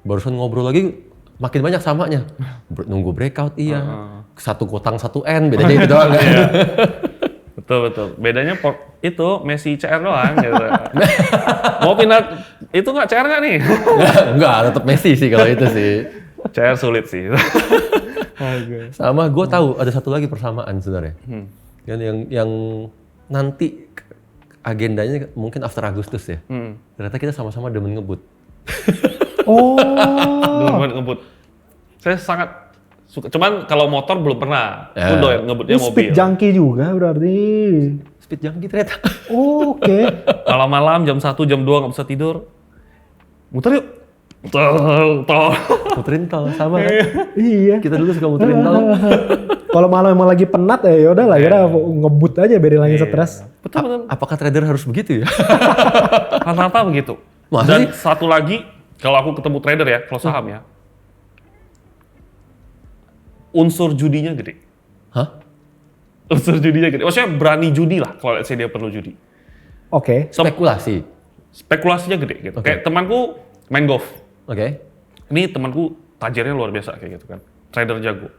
Barusan ngobrol lagi makin banyak samanya. Nunggu breakout iya. Satu kotang 1N bedanya itu doang kan. Betul. Bedanya itu Messi CR doang gitu. Mau pindah itu nggak CR nggak nih? Enggak, tetap Messi sih kalau itu sih. CR sulit sih. Sama gue tahu ada satu lagi persamaan sebenarnya. Yang nanti agendanya mungkin after Agustus ya. Ternyata kita sama-sama demen ngebut. Oh. Demen ngebut. Saya sangat suka. Cuman kalau motor belum pernah. Aku doyan ngebutnya Ini mobil. speed junkie juga berarti. Speed junkie ternyata. Oh, oke. Kalau malam jam 1, jam 2 nggak bisa tidur. Muter yuk. Muter. Muterin tol sama kan. Iya. Kita dulu suka muterin tol. Kalau malam emang lagi penat ya udah lah, ya ngebut aja biar hilangin stres. Betul. Apakah trader harus begitu ya? Rata-rata begitu. Masa Dan sih? satu lagi, kalau aku ketemu trader ya, kalau saham ya, unsur judinya gede. Hah? Unsur judinya gede. Maksudnya berani judi lah kalau let's say dia perlu judi. Oke. Spekulasi. Spekulasinya gede gitu. Oke. Kayak temanku main golf. Oke. Ini temanku tajirnya luar biasa kayak gitu kan. Trader jago.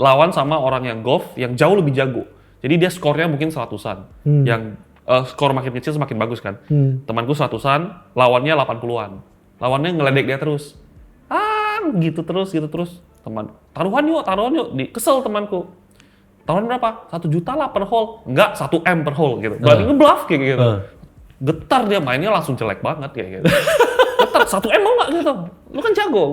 Lawan sama orang yang golf yang jauh lebih jago. Jadi dia skornya mungkin 100-an. Yang skor makin kecil semakin bagus kan. Temanku 100-an, lawannya 80-an. Lawannya ngeledek dia terus. Gitu terus. Teman, taruhan yuk. Kesel temanku. Taruhan berapa? 1 juta lah per hole. Enggak, 1 M per hole gitu. Berarti ngebluff kayak gitu. Getar dia mainnya langsung jelek banget kayak gitu. Getar, 1 M mau nggak gitu? Lu kan jago.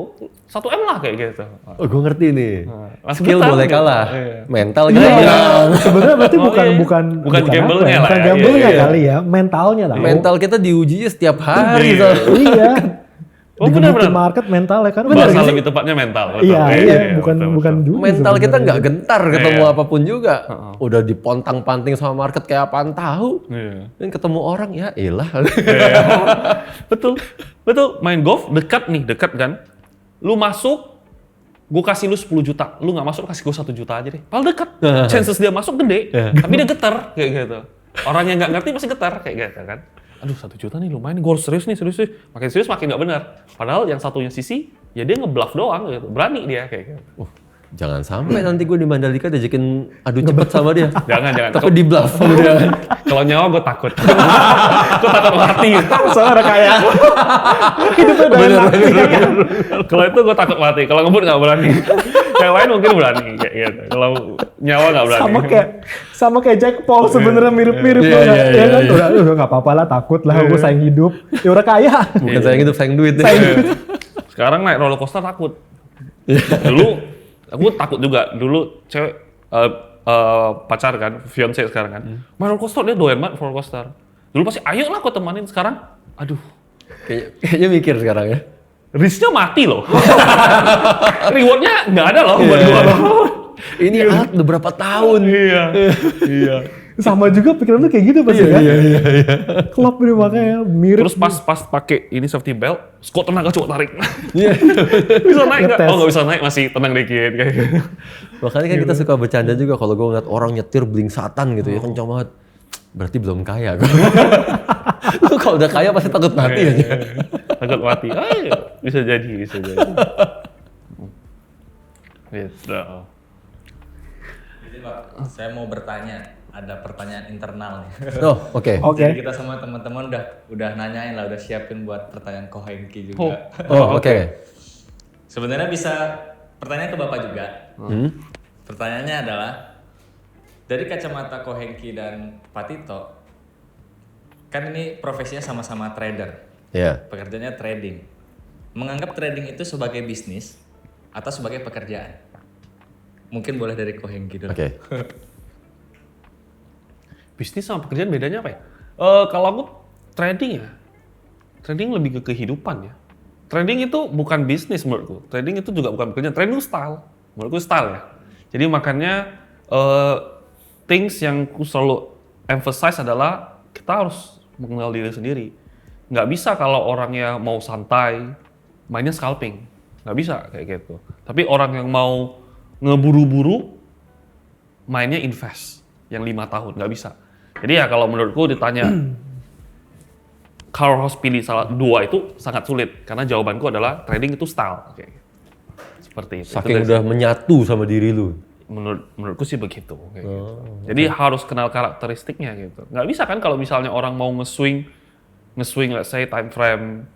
1 M lah kayak gitu. Oh, gue ngerti nih. Langsung Skill getar, boleh gitu. kalah. Iya. Mental Iya, gitu. sebenarnya berarti bukan Bukan gamble-nya apa ya? lah Bukan ya. gamble-nya Iya. kali ya, mentalnya tau. Mental kita diuji setiap hari. Iya. Iya. Oh, Digebukin benar-benar. market mental ya kan. Benar Bahasa nggak sih? lebih tepatnya mental. betul. Iya, betul, bukan betul. judi Mental kita sebenarnya. nggak gentar ketemu Iya. apapun juga. Udah dipontang-panting sama market kayak apaan tahu. Iya. Dan ketemu orang ya elah. Betul. Main golf dekat kan. Lu masuk, gue kasih lu 10 juta. Lu nggak masuk, kasih gue 1 juta aja deh. Paling dekat. Chances dia masuk gede, tapi dia getar kayak gitu. Orang yang nggak ngerti pasti getar kayak gitu kan. Aduh 1 juta nih lumayan, gue harus serius nih. Makin serius makin nggak benar. Padahal yang satunya sisi, ya dia ngebluff doang gitu. Berani dia kayak gitu. Jangan sampai nanti gue di Mandalika diajakin adu cepet sama dia. Jangan. Tapi di bluff sama dia. Kalau nyawa gue takut. Gue takut mati. Soalnya kayak hidupnya udah enak. Kalau itu gue takut mati. Kalau ngebut nggak berani. Yang lain mungkin berani kayak gitu. Kalau nyawa nggak berani. Sama kayak Jack Paul sebenarnya mirip-mirip Iya, banget. iya, Ya kan iya. udah nggak apa-apa lah, takut lah gue sayang hidup. Ya udah kaya. Bukan sayang hidup, sayang duit. Sekarang naik roller coaster takut. Dulu aku takut juga. Dulu cewek pacar kan, fiance sekarang kan. Main roller coaster, dia doyan banget roller coaster. Dulu pasti ayo lah aku temanin. Sekarang aduh, Kayaknya mikir sekarang ya. risknya mati loh. Rewardnya nggak ada loh buat gua. Ini alat udah berapa tahun. Iya. Sama juga pikiran tuh kayak gitu pasti kan. Iya. Klop nih makanya mirip. Terus pas pakai ini safety belt, kok tenaga cowok tarik. Iya. Bisa naik nggak? Ngetes. Oh nggak bisa naik, masih tenang dikit kayak gitu. Makanya kan kita suka bercanda juga kalau gue ngeliat orang nyetir blingsatan gitu ya, kencang banget. Berarti belum kaya. Lu kalau udah kaya pasti takut mati aja. Takut mati. Bisa jadi. Gitu. Jadi Pak, saya mau bertanya. Ada pertanyaan internal nih. Oh, oke. Oke. Jadi kita semua teman-teman udah nanyain lah, udah siapin buat pertanyaan Ko Hengki juga. Oh, oke. Sebenarnya bisa pertanyaan ke Bapak juga. Pertanyaannya adalah dari kacamata Ko Hengki dan Pak Tito, kan ini profesinya sama-sama trader, Iya. pekerjaannya trading. Menganggap trading itu sebagai bisnis atau sebagai pekerjaan? Mungkin boleh dari Ko Hengki dulu. Oke. Bisnis sama pekerjaan bedanya apa ya? Kalau aku trading ya, trading lebih ke kehidupan ya. Trading itu bukan bisnis menurutku. Trading itu juga bukan pekerjaan. Trading itu style. Menurutku style ya. Jadi makanya things yang aku selalu emphasize adalah kita harus mengenal diri sendiri. Nggak bisa kalau orangnya mau santai, mainnya scalping. Nggak bisa kayak gitu. Tapi orang yang mau ngeburu-buru, mainnya invest. Yang 5 tahun, nggak bisa. Jadi ya kalau menurutku ditanya kalau harus pilih salah dua itu sangat sulit karena jawabanku adalah trading itu style. Oke. Seperti itu. Saking Itu udah menyatu sama diri lu. menurutku sih begitu. Kayak gitu. Jadi harus kenal karakteristiknya gitu. Nggak bisa kan kalau misalnya orang mau nge-swing let's say time frame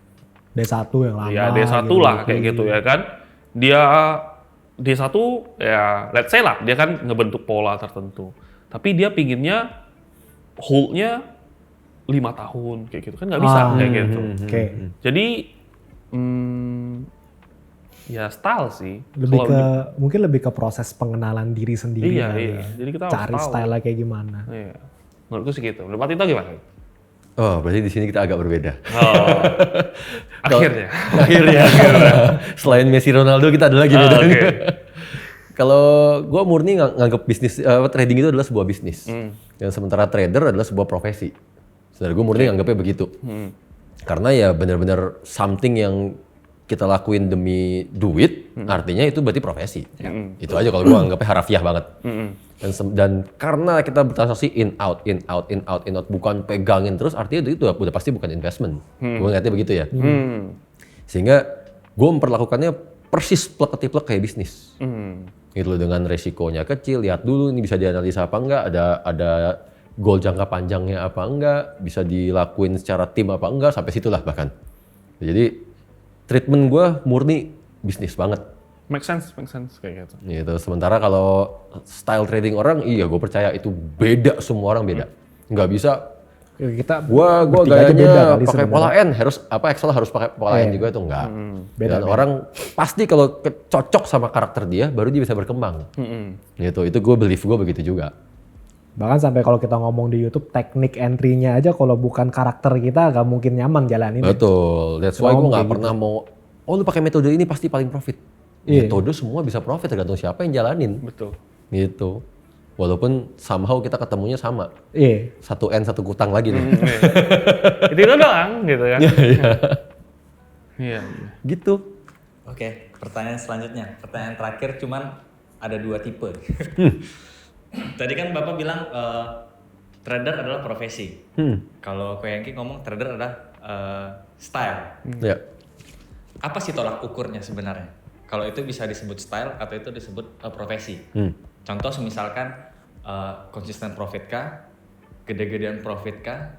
D1 yang lama. ya D1 lah kayak gitu ya kan. Dia D1 ya let's say lah dia kan ngebentuk pola tertentu. Tapi dia pinginnya hold-nya 5 tahun kayak gitu kan nggak bisa kayak gitu. Oke. Jadi ya style sih. Mungkin lebih ke proses pengenalan diri sendiri. Iya, kali iya. ya. Jadi kita harus Cari tahu. style kayak gimana. Iya. Menurutku sih gitu. Menurut Tito gimana? Oh, berarti di sini kita agak berbeda. Oh. Akhirnya. Akhirnya. Selain Messi Ronaldo kita ada lagi beda. Oke. Kalau gue murni nganggap bisnis trading itu adalah sebuah bisnis. Dan sementara trader adalah sebuah profesi. Sebenarnya gue murni nganggapnya begitu. Karena ya benar-benar something yang kita lakuin demi duit, artinya itu berarti profesi. Itu aja kalau gue anggapnya harafiah banget. Dan karena kita bertransaksi in out, bukan pegangin terus, artinya itu udah pasti bukan investment. Gue ngeliatnya begitu ya. Sehingga gue memperlakukannya persis plek-ketiplek kayak bisnis. Gitu loh, dengan resikonya kecil, lihat dulu ini bisa dianalisa apa enggak, ada goal jangka panjangnya apa enggak, bisa dilakuin secara tim apa enggak, sampai situlah bahkan. Jadi treatment gue murni bisnis banget. Make sense kayak gitu. Gitu. Sementara kalau style trading orang, iya gue percaya itu beda, semua orang beda. Nggak bisa. Kita Gua bertiga aja beda gayanya kali pakai sebenarnya. pola N, Excel harus pakai pola N juga, itu enggak. Dan orang pasti kalau cocok sama karakter dia, baru dia bisa berkembang. Gitu. Itu gue believe gue begitu juga. Bahkan sampai kalau kita ngomong di YouTube, teknik entry-nya aja kalau bukan karakter kita gak mungkin nyaman jalanin. Betul. That's why gue nggak pernah mau, oh lu pakai metode ini pasti paling profit. Metode semua bisa profit tergantung siapa yang jalanin. Betul. Gitu. Walaupun somehow kita ketemunya sama. Iya. Satu N satu kutang lagi nih. Itu doang gitu kan. Iya. Gitu. Oke, pertanyaan selanjutnya. Pertanyaan terakhir cuman ada 2 tipe. Tadi kan Bapak bilang trader adalah profesi. Kalau Ko Hengki ngomong trader adalah style. Ya. Apa sih tolak ukurnya sebenarnya? Kalau itu bisa disebut style atau itu disebut profesi? Contoh misalkan konsisten profit kah, gede-gedean profit kah,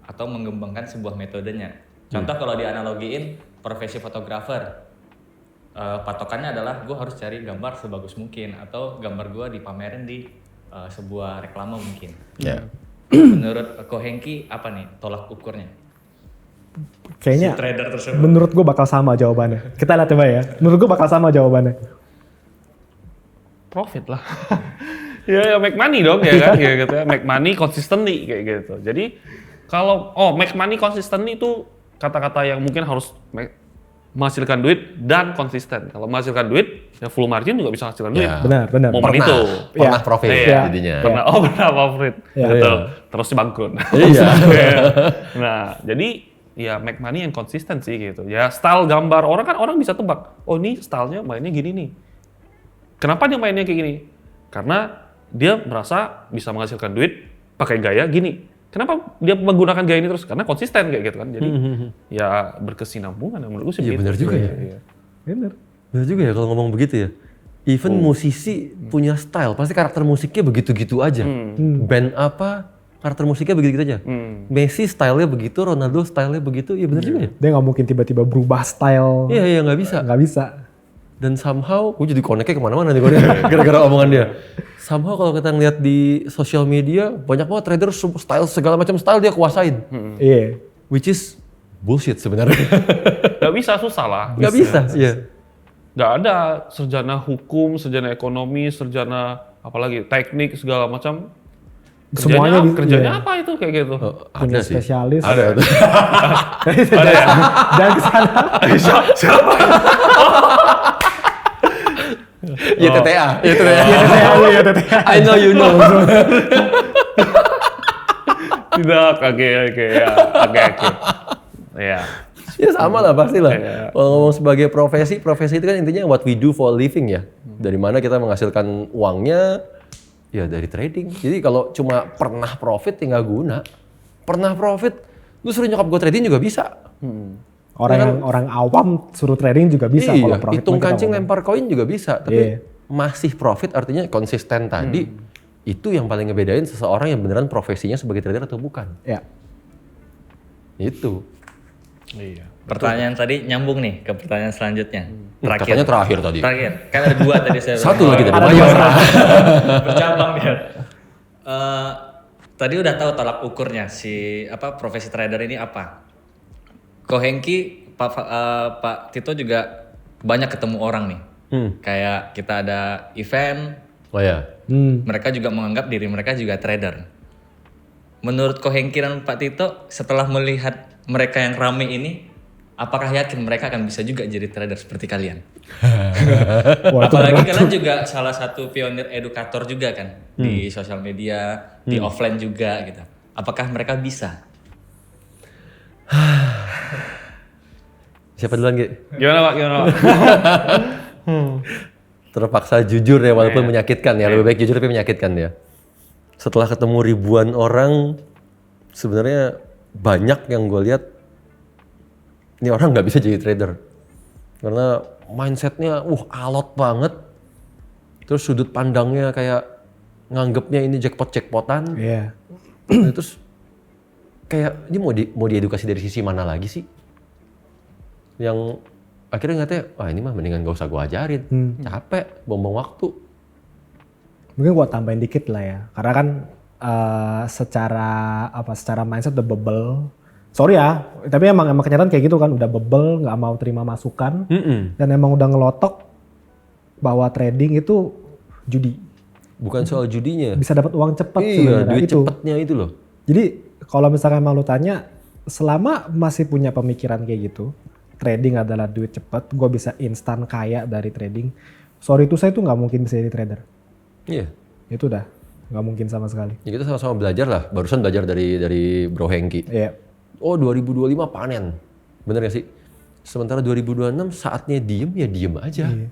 atau mengembangkan sebuah metodenya. Contoh kalau dianalogiin profesi fotografer, patokannya adalah gue harus cari gambar sebagus mungkin atau gambar gue dipamerin di sebuah reklame mungkin. Ya. Menurut Ko Hengki apa nih tolak ukurnya? Kayaknya Si trader tersebut. menurut gue bakal sama jawabannya. Kita lihat coba ya. Menurut gue bakal sama jawabannya. Profit lah. ya make money dong ya kan kayak gitu ya. Make money consistently kayak gitu. Jadi kalau make money consistently itu kata-kata yang mungkin harus menghasilkan duit dan konsisten. Kalau menghasilkan duit ya full margin juga bisa menghasilkan duit. Ya. Benar. Momen itu. Pernah profit Iya. jadinya. Pernah profit. Iya. Betul. Terus bangkrut. Iya. Nah, jadi ya make money yang konsisten sih gitu. Ya style gambar orang bisa tebak. Oh ini stylenya mainnya gini nih. Kenapa dia mainnya kayak gini? Karena dia merasa bisa menghasilkan duit pakai gaya gini. Kenapa dia menggunakan gaya ini terus? Karena konsisten kayak gitu kan. Jadi ya berkesinambungan menurutku sih. Iya, begitu. benar juga ya. Iya. Benar. Benar juga ya kalau ngomong begitu ya. Even musisi punya style, pasti karakter musiknya begitu-gitu aja. Band apa, karakter musiknya begitu-gitu aja. Messi stylenya begitu, Ronaldo stylenya begitu, ya benar juga ya. Dia nggak mungkin tiba-tiba berubah style. Iya, nggak bisa. Nggak bisa. Dan somehow, gue jadi connect-nya kemana-mana nih gara-gara omongan dia. Somehow kalau kita ngeliat di sosial media, banyak banget trader style, segala macam style dia kuasain. Iya. Which is bullshit sebenarnya. Gak bisa, susah lah. Nggak bisa, iya. Gak ada sarjana hukum, sarjana ekonomi, sarjana apalagi teknik segala macam. Semuanya Kerjanya apa itu kayak gitu? Punya Ada sih. spesialis. Ada. Ada ya? Jangan kesana. Siapa? Ya TTA. Ya TTA. I know you know. Tidak, oke. Ya. Ya sama lah pasti lah. Iya. Kalau ngomong sebagai profesi itu kan intinya what we do for a living ya. Dari mana kita menghasilkan uangnya, ya dari trading. Jadi kalau cuma pernah profit ya nggak guna. Pernah profit, lu suruh nyokap gue trading juga bisa. Orang awam suruh trading juga bisa kalau Iya, profit. hitung mah kita kancing ngomong. lempar koin juga bisa. Tapi Iya. masih profit artinya konsisten tadi. Itu yang paling ngebedain seseorang yang beneran profesinya sebagai trader atau bukan. Ya. Itu. Iya. Pertanyaan tadi nyambung nih ke pertanyaan selanjutnya. Katanya terakhir tadi. Terakhir. Kan ada 2 tadi saya. Satu lagi tadi. Ada Banyak. 2. Bercabang dia. tadi udah tahu tolak ukurnya si profesi trader ini apa. Ko Hengki, Pak Tito juga banyak ketemu orang nih. Kayak kita ada event. Oh ya. Mereka juga menganggap diri mereka juga trader. Menurut Ko Hengki dan Pak Tito, setelah melihat mereka yang rame ini, apakah yakin mereka akan bisa juga jadi trader seperti kalian? Apalagi kalian juga salah satu pionir edukator juga kan di sosial media, di offline juga gitu. Apakah mereka bisa? Siapa duluan, Gi? Gimana Pak? Terpaksa jujur ya, walaupun menyakitkan ya. Lebih baik jujur tapi menyakitkan ya. Setelah ketemu ribuan orang, sebenarnya banyak yang gue lihat, ini orang nggak bisa jadi trader. Karena mindsetnya, alot banget. Terus sudut pandangnya kayak nganggepnya ini jackpot-jackpotan. Iya. Terus kayak ini mau diedukasi dari sisi mana lagi sih? Yang akhirnya ngatanya, ini mah mendingan gak usah gue ajarin. Capek, buang-buang waktu. Mungkin gua tambahin dikit lah ya. Karena kan secara mindset udah bebel. Sorry ya, tapi emang kenyataan kayak gitu kan, udah bebel, nggak mau terima masukan, dan emang udah ngelotok bahwa trading itu judi. Bukan soal judinya. Bisa dapat uang cepat sebenarnya. Duit itu. cepetnya itu loh. Jadi kalau misalkan emang lu tanya, selama masih punya pemikiran kayak gitu, trading adalah duit cepat, gue bisa instan kaya dari trading. Sorry itu saya tuh nggak mungkin bisa jadi trader. Iya. Itu udah nggak mungkin sama sekali. Ya kita sama-sama belajar lah. Barusan belajar dari Bro Hengki. Iya. Oh 2025 panen. Bener gak sih? Sementara 2026 saatnya diem ya diem aja. Iya.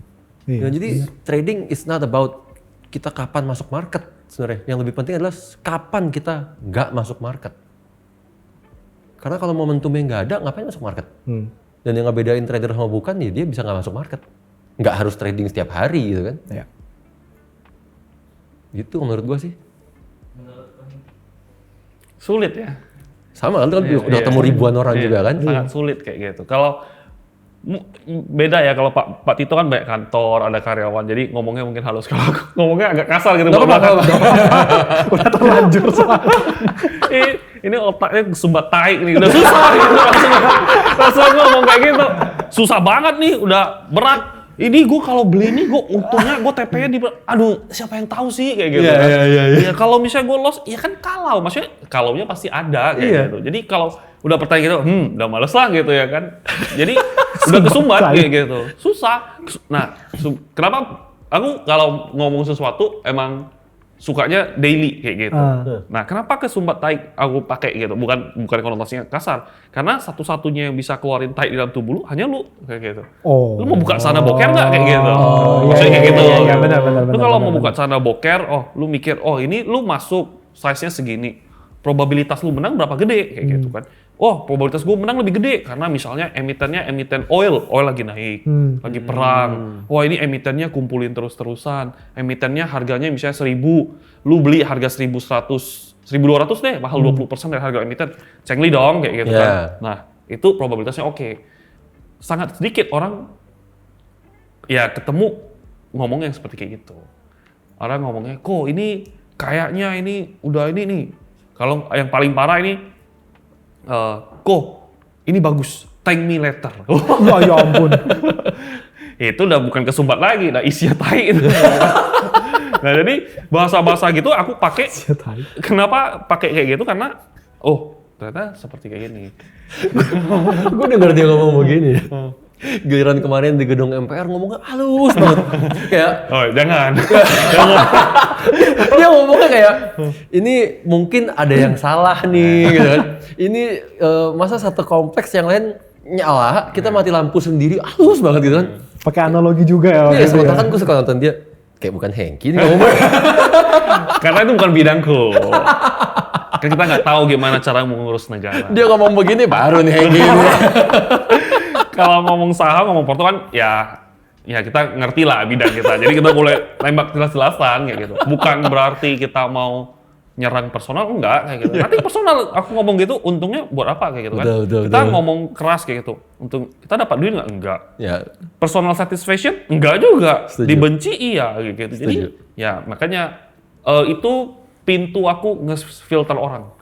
Nah, jadi trading is not about kita kapan masuk market sebenarnya. Yang lebih penting adalah kapan kita nggak masuk market. Karena kalau momentumnya nggak ada, ngapain masuk market? Dan yang ngebedain trader sama bukan, ya dia bisa nggak masuk market. Nggak harus trading setiap hari gitu kan. Iya. Gitu menurut gua sih. Sulit ya. Sama kan, udah ketemu ribuan orang juga kan. Sangat sulit kayak gitu. Kalau beda ya, kalau Pak Tito kan banyak kantor, ada karyawan, jadi ngomongnya mungkin halus. Kalau aku ngomongnya agak kasar gitu. Udah terlanjur soalnya. Ini otaknya sumbat tai nih, udah susah gitu langsung ngomong kayak gitu. Susah banget nih, udah berat. Ini gue kalau beli ini gue untungnya gue TP-nya di, aduh siapa yang tahu sih kayak gitu. Iya. Kalau misalnya gue loss, ya kan kalau, maksudnya kalaunya pasti ada kayak gitu. Jadi kalau udah pertanyaan gitu, udah males lah gitu ya kan. Jadi udah kesumbat kayak gitu, susah. Nah, kenapa aku kalau ngomong sesuatu emang sukanya daily kayak gitu. Nah, kenapa kesumbat tai aku pakai gitu? Bukan konotasinya kasar. Karena satu-satunya yang bisa keluarin tai di dalam tubuh lu hanya lu kayak gitu. Lu mau buka celana boker nggak kayak gitu? Maksudnya kayak gitu. Iya, benar. Lu kalau mau buka celana boker, lu mikir, ini lu masuk size-nya segini. Probabilitas lu menang berapa gede kayak gitu kan. Probabilitas gue menang lebih gede karena misalnya emiten oil lagi naik, lagi perang. Ini emitennya kumpulin terus-terusan. Emitennya harganya misalnya 1.000, lu beli harga 1.100, 1.200 deh, mahal 20% dari harga emiten. Cengli dong kayak gitu kan. Nah, itu probabilitasnya oke. Sangat sedikit orang ya ketemu ngomong yang seperti kayak gitu. Orang ngomongnya, kok ini kayaknya ini udah ini nih. Kalau yang paling parah ini, ini bagus, thank me later. Ya ampun. Itu udah bukan kesumbat lagi, udah isinya tai itu. Nah jadi bahasa-bahasa gitu aku pakai. Kenapa pakai kayak gitu? Karena ternyata seperti kayak gini. Gue denger dia ngomong begini. Giliran kemarin di gedung MPR ngomongnya halus banget. Kayak jangan. Dia ngomongnya kayak ini mungkin ada yang salah nih gitu kan. Ini masa satu kompleks yang lain nyala, kita mati lampu sendiri, halus banget gitu kan. Pakai analogi juga ya. Iya, sementara kan gue suka nonton dia kayak bukan Hengki ini ngomong. Karena itu bukan bidangku. Kan kita nggak tahu gimana cara mengurus negara. Dia ngomong begini baru nih Hengki. Kalau ngomong saham, ngomong porto kan ya kita ngerti lah bidang kita. Jadi kita boleh tembak jelas-jelasan kayak gitu. Bukan berarti kita mau nyerang personal, enggak kayak gitu. Nanti personal aku ngomong gitu untungnya buat apa kayak gitu kan. Kita ngomong keras kayak gitu. Untung kita dapat duit enggak? Ya. Personal satisfaction enggak juga. Setuju. Dibenci iya kayak gitu. Jadi ya makanya itu pintu aku nge-filter orang.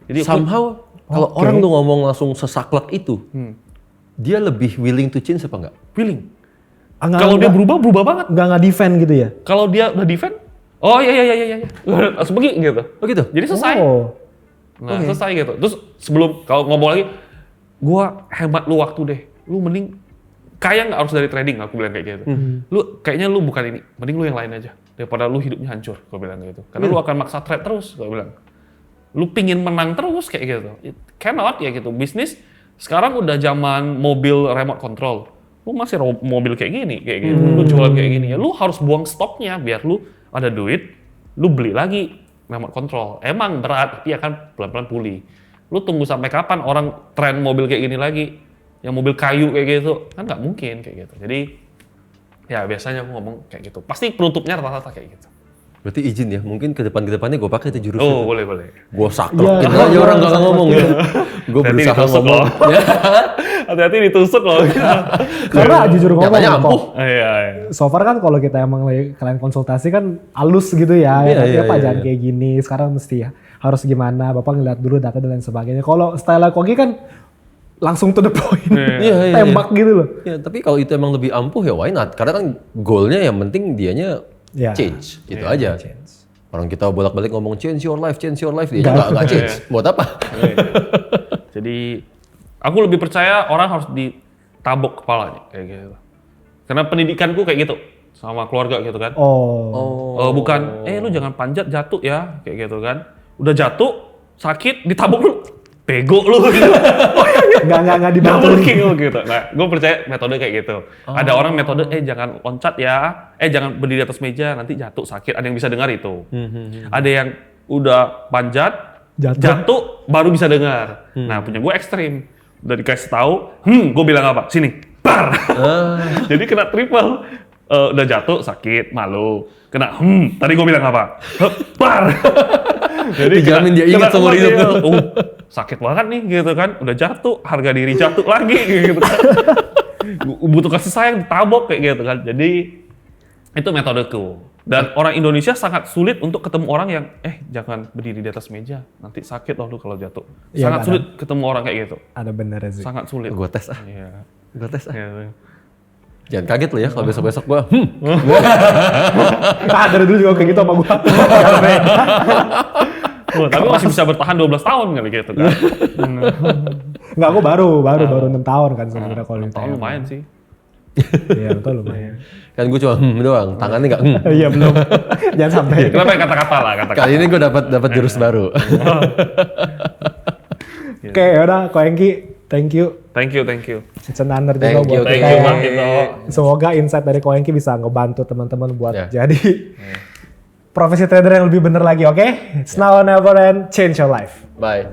Jadi somehow kalau orang tuh ngomong langsung sesaklek itu, dia lebih willing to change apa enggak? willing. Kalau dia berubah banget. Nggak defend gitu ya? Kalau dia udah defend, oh iya. Langsung pergi gitu. Oh gitu? Jadi selesai. Nah, selesai gitu. Terus sebelum kalau ngomong lagi, gua hemat lu waktu deh. Lu mending kaya nggak harus dari trading, aku bilang kayak gitu. Lu kayaknya lu bukan ini, mending lu yang lain aja daripada lu hidupnya hancur, gua bilang gitu. Karena lu akan maksa trade terus, gua bilang. Lu pingin menang terus kayak gitu. It cannot ya gitu. Bisnis sekarang udah zaman mobil remote control. Lu masih mobil kayak gini, lu jualan kayak gini ya. Lu harus buang stoknya biar lu ada duit, lu beli lagi remote control. Emang berat, tapi akan pelan-pelan pulih. Lu tunggu sampai kapan orang tren mobil kayak gini lagi? Yang mobil kayu kayak gitu, kan nggak mungkin kayak gitu. Jadi ya biasanya aku ngomong kayak gitu. Pasti penutupnya rata-rata kayak gitu. Berarti izin ya, mungkin ke depannya gue pakai itu jurus. Oh, boleh. Gue saklekin aja orang nggak ngomong ya. Gue berusaha ngomong. Hati-hati ditusuk loh. Karena jujur ngomong Nyatanya ampuh. Iya. So far kan kalau kita emang lagi kalian konsultasi kan halus gitu ya. Iya, Pak jangan kayak gini, sekarang mesti ya, harus gimana, Bapak ngeliat dulu data dan lain sebagainya. Kalau style Kogi kan langsung to the point. Iya. Tembak gitu loh. Ya, tapi kalau itu emang lebih ampuh ya why not? Karena kan goalnya yang penting dianya change, gitu aja. Orang kita bolak-balik ngomong change your life, dia nggak change. Buat apa? Jadi aku lebih percaya orang harus ditabok kepalanya kayak gitu. Karena pendidikanku kayak gitu sama keluarga gitu kan. Bukan, lu jangan panjat jatuh ya kayak gitu kan. Udah jatuh sakit ditabok lu, bego lu. Nggak dibantu gitu. Nah, gue percaya metode kayak gitu. Ada orang metode, jangan loncat ya, jangan berdiri di atas meja, nanti jatuh sakit. Ada yang bisa dengar itu. Ada yang udah panjat, jatuh baru bisa dengar. Nah, punya gue ekstrim. Udah dikasih tahu, gue bilang apa? Sini, bar. Jadi kena triple. Udah jatuh sakit, malu. Kena, tadi gue bilang apa? Bar. Jadi dijamin dia ingat seumur hidup. Sakit banget nih gitu kan, udah jatuh, harga diri jatuh lagi gitu kan. Butuh kasih sayang, ditabok kayak gitu kan. Jadi itu metodeku. Dan orang Indonesia sangat sulit untuk ketemu orang yang jangan berdiri di atas meja, nanti sakit loh lu kalau jatuh. Sangat sulit ketemu orang kayak gitu. Ada benernya sih. Sangat sulit. Gue tes ah. Iya. Gue tes ah. Iya. Jangan kaget lo ya kalau besok-besok gue. Dari dulu juga kayak gitu sama gue. Tapi masih bisa bertahan 12 tahun kali gitu kan. Enggak, aku baru 6 tahun kan sebenarnya kalau tahun lumayan sih. Iya, betul lumayan. Kan gue cuma doang, tangannya nggak. Iya belum. Jangan sampai. Kenapa kata-kata lah kata-kata. Kali ini gue dapat jurus baru. Oke, yaudah, Ko Hengki, thank you. Thank you. It's an honor juga buat Thank you, Bang Tito. Semoga insight dari Ko Hengki bisa ngebantu teman-teman buat jadi profesi trader yang lebih bener lagi, oke? It's now or never and change your life. Bye.